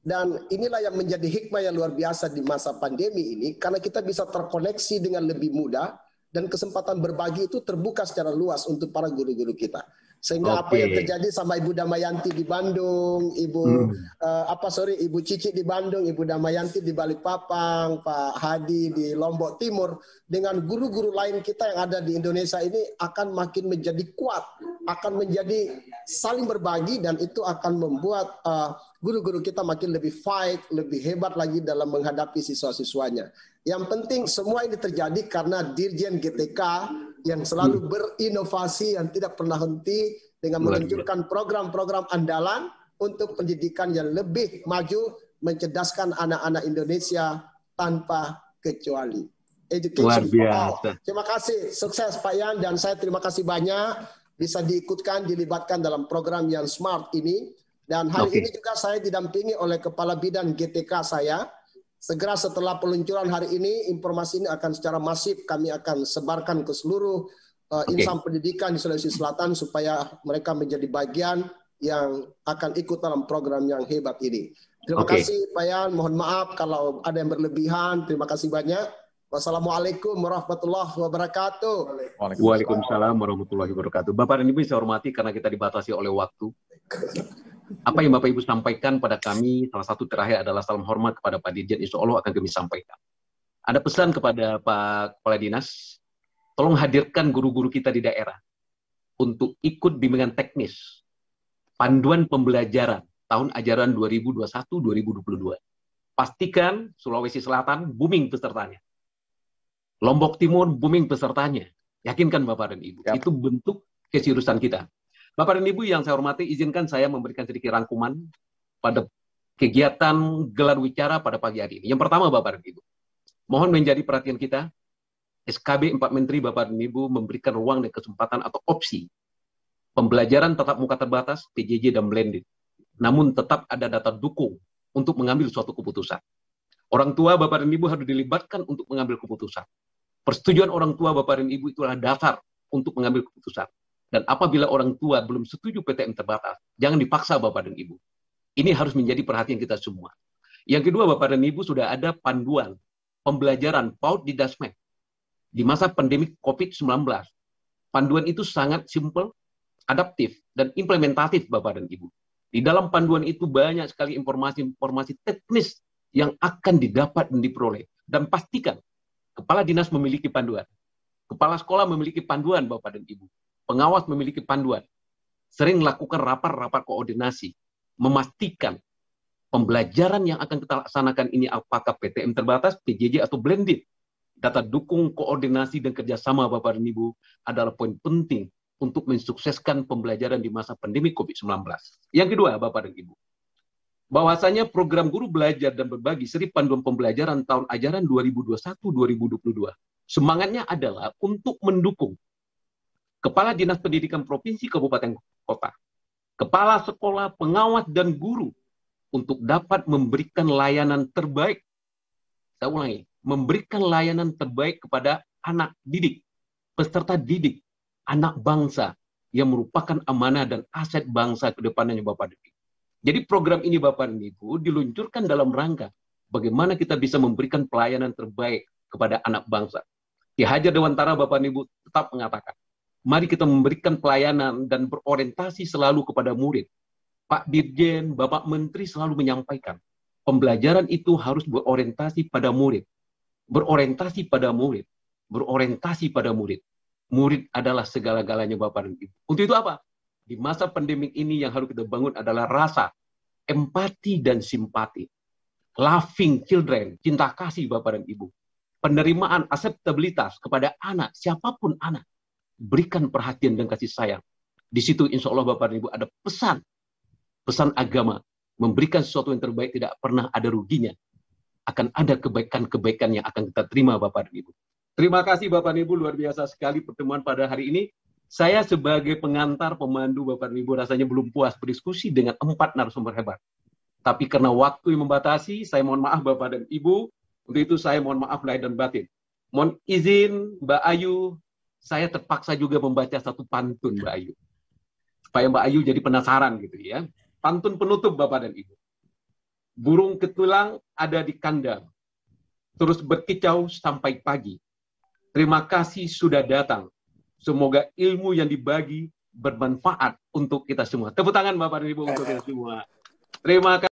Dan inilah yang menjadi hikmah yang luar biasa di masa pandemi ini, karena kita bisa terkoneksi dengan lebih mudah dan kesempatan berbagi itu terbuka secara luas untuk para guru-guru kita. Sehingga apa yang terjadi sama Ibu Damayanti di Bandung, Ibu Cici di Bandung, Ibu Damayanti di Balikpapan, Pak Hadi di Lombok Timur, dengan guru-guru lain kita yang ada di Indonesia ini akan makin menjadi kuat, akan menjadi saling berbagi, dan itu akan membuat guru-guru kita makin lebih fight, lebih hebat lagi dalam menghadapi siswa-siswanya. Yang penting semua ini terjadi karena Dirjen GTK yang selalu berinovasi, yang tidak pernah henti dengan meluncurkan program-program andalan untuk pendidikan yang lebih maju, mencerdaskan anak-anak Indonesia tanpa kecuali. Luar biasa. Terima kasih, sukses Pak Yan, dan saya terima kasih banyak bisa diikutkan, dilibatkan dalam program yang smart ini. Dan hari ini juga saya didampingi oleh Kepala Bidang GTK saya. Segera setelah peluncuran hari ini, informasi ini akan secara masif kami akan sebarkan ke seluruh insan pendidikan di Sulawesi Selatan supaya mereka menjadi bagian yang akan ikut dalam program yang hebat ini. Terima kasih Pak Yan, mohon maaf kalau ada yang berlebihan. Terima kasih banyak. Wassalamualaikum warahmatullahi wabarakatuh. Waalaikumsalam warahmatullahi wabarakatuh. Bapak dan Ibu saya hormati, karena kita dibatasi oleh waktu. Apa yang Bapak Ibu sampaikan pada kami, salah satu terakhir adalah salam hormat kepada Pak Dirjen, insya Allah akan kami sampaikan. Ada pesan kepada Pak Kepala Dinas, tolong hadirkan guru-guru kita di daerah untuk ikut bimbingan teknis, panduan pembelajaran tahun ajaran 2021-2022. Pastikan Sulawesi Selatan booming pesertanya. Lombok Timur booming pesertanya. Yakinkan Bapak dan Ibu, itu bentuk keseriusan kita. Bapak dan Ibu yang saya hormati, izinkan saya memberikan sedikit rangkuman pada kegiatan gelar wicara pada pagi hari ini. Yang pertama Bapak dan Ibu, mohon menjadi perhatian kita, SKB 4 Menteri Bapak dan Ibu memberikan ruang dan kesempatan atau opsi pembelajaran tatap muka terbatas, PJJ dan blended. Namun tetap ada data dukung untuk mengambil suatu keputusan. Orang tua Bapak dan Ibu harus dilibatkan untuk mengambil keputusan. Persetujuan orang tua Bapak dan Ibu itulah dasar untuk mengambil keputusan. Dan apabila orang tua belum setuju PTM terbatas, jangan dipaksa Bapak dan Ibu. Ini harus menjadi perhatian kita semua. Yang kedua Bapak dan Ibu, sudah ada panduan pembelajaran PAUD di Dasmed di masa pandemi COVID-19. Panduan itu sangat simpel, adaptif, dan implementatif Bapak dan Ibu. Di dalam panduan itu banyak sekali informasi-informasi teknis yang akan didapat dan diperoleh. Dan pastikan Kepala Dinas memiliki panduan. Kepala sekolah memiliki panduan Bapak dan Ibu. Pengawas memiliki panduan. Sering melakukan rapat-rapat koordinasi. Memastikan pembelajaran yang akan kita laksanakan ini apakah PTM terbatas, PJJ, atau blended. Data dukung, koordinasi, dan kerjasama Bapak dan Ibu adalah poin penting untuk mensukseskan pembelajaran di masa pandemi COVID-19. Yang kedua Bapak dan Ibu, bahwasanya program guru belajar dan berbagi seri panduan pembelajaran tahun ajaran 2021-2022. Semangatnya adalah untuk mendukung Kepala Dinas Pendidikan Provinsi Kabupaten Kota, Kepala Sekolah, pengawas, dan guru untuk dapat memberikan layanan terbaik. Saya ulangi, memberikan layanan terbaik kepada anak didik, peserta didik, anak bangsa yang merupakan amanah dan aset bangsa ke depannya Bapak dan Ibu. Jadi program ini Bapak dan Ibu diluncurkan dalam rangka bagaimana kita bisa memberikan pelayanan terbaik kepada anak bangsa. Ki Hajar Dewantara Bapak dan Ibu tetap mengatakan, mari kita memberikan pelayanan dan berorientasi selalu kepada murid. Pak Dirjen, Bapak Menteri selalu menyampaikan, pembelajaran itu harus berorientasi pada murid. Berorientasi pada murid. Berorientasi pada murid. Murid adalah segala-galanya Bapak dan Ibu. Untuk itu apa? Di masa pandemik ini yang harus kita bangun adalah rasa empati dan simpati. Loving children, cinta kasih Bapak dan Ibu. Penerimaan, akseptabilitas kepada anak, siapapun anak. Berikan perhatian dan kasih sayang. Di situ insya Allah Bapak dan Ibu ada pesan agama. Memberikan sesuatu yang terbaik tidak pernah ada ruginya. Akan ada kebaikan-kebaikan yang akan kita terima Bapak dan Ibu. Terima kasih Bapak dan Ibu, luar biasa sekali pertemuan pada hari ini. Saya sebagai pengantar, pemandu Bapak dan Ibu rasanya belum puas berdiskusi dengan 4 narasumber hebat. Tapi karena waktu yang membatasi, saya mohon maaf Bapak dan Ibu. Untuk itu saya mohon maaf lahir dan batin. Mohon izin Mbak Ayu, saya terpaksa juga membaca satu pantun Mbak Ayu. Supaya Mbak Ayu jadi penasaran gitu ya. Pantun penutup Bapak dan Ibu. Burung ketulang ada di kandang, terus berkicau sampai pagi. Terima kasih sudah datang. Semoga ilmu yang dibagi bermanfaat untuk kita semua. Tepuk tangan Bapak dan Ibu untuk kita semua. Terima kasih.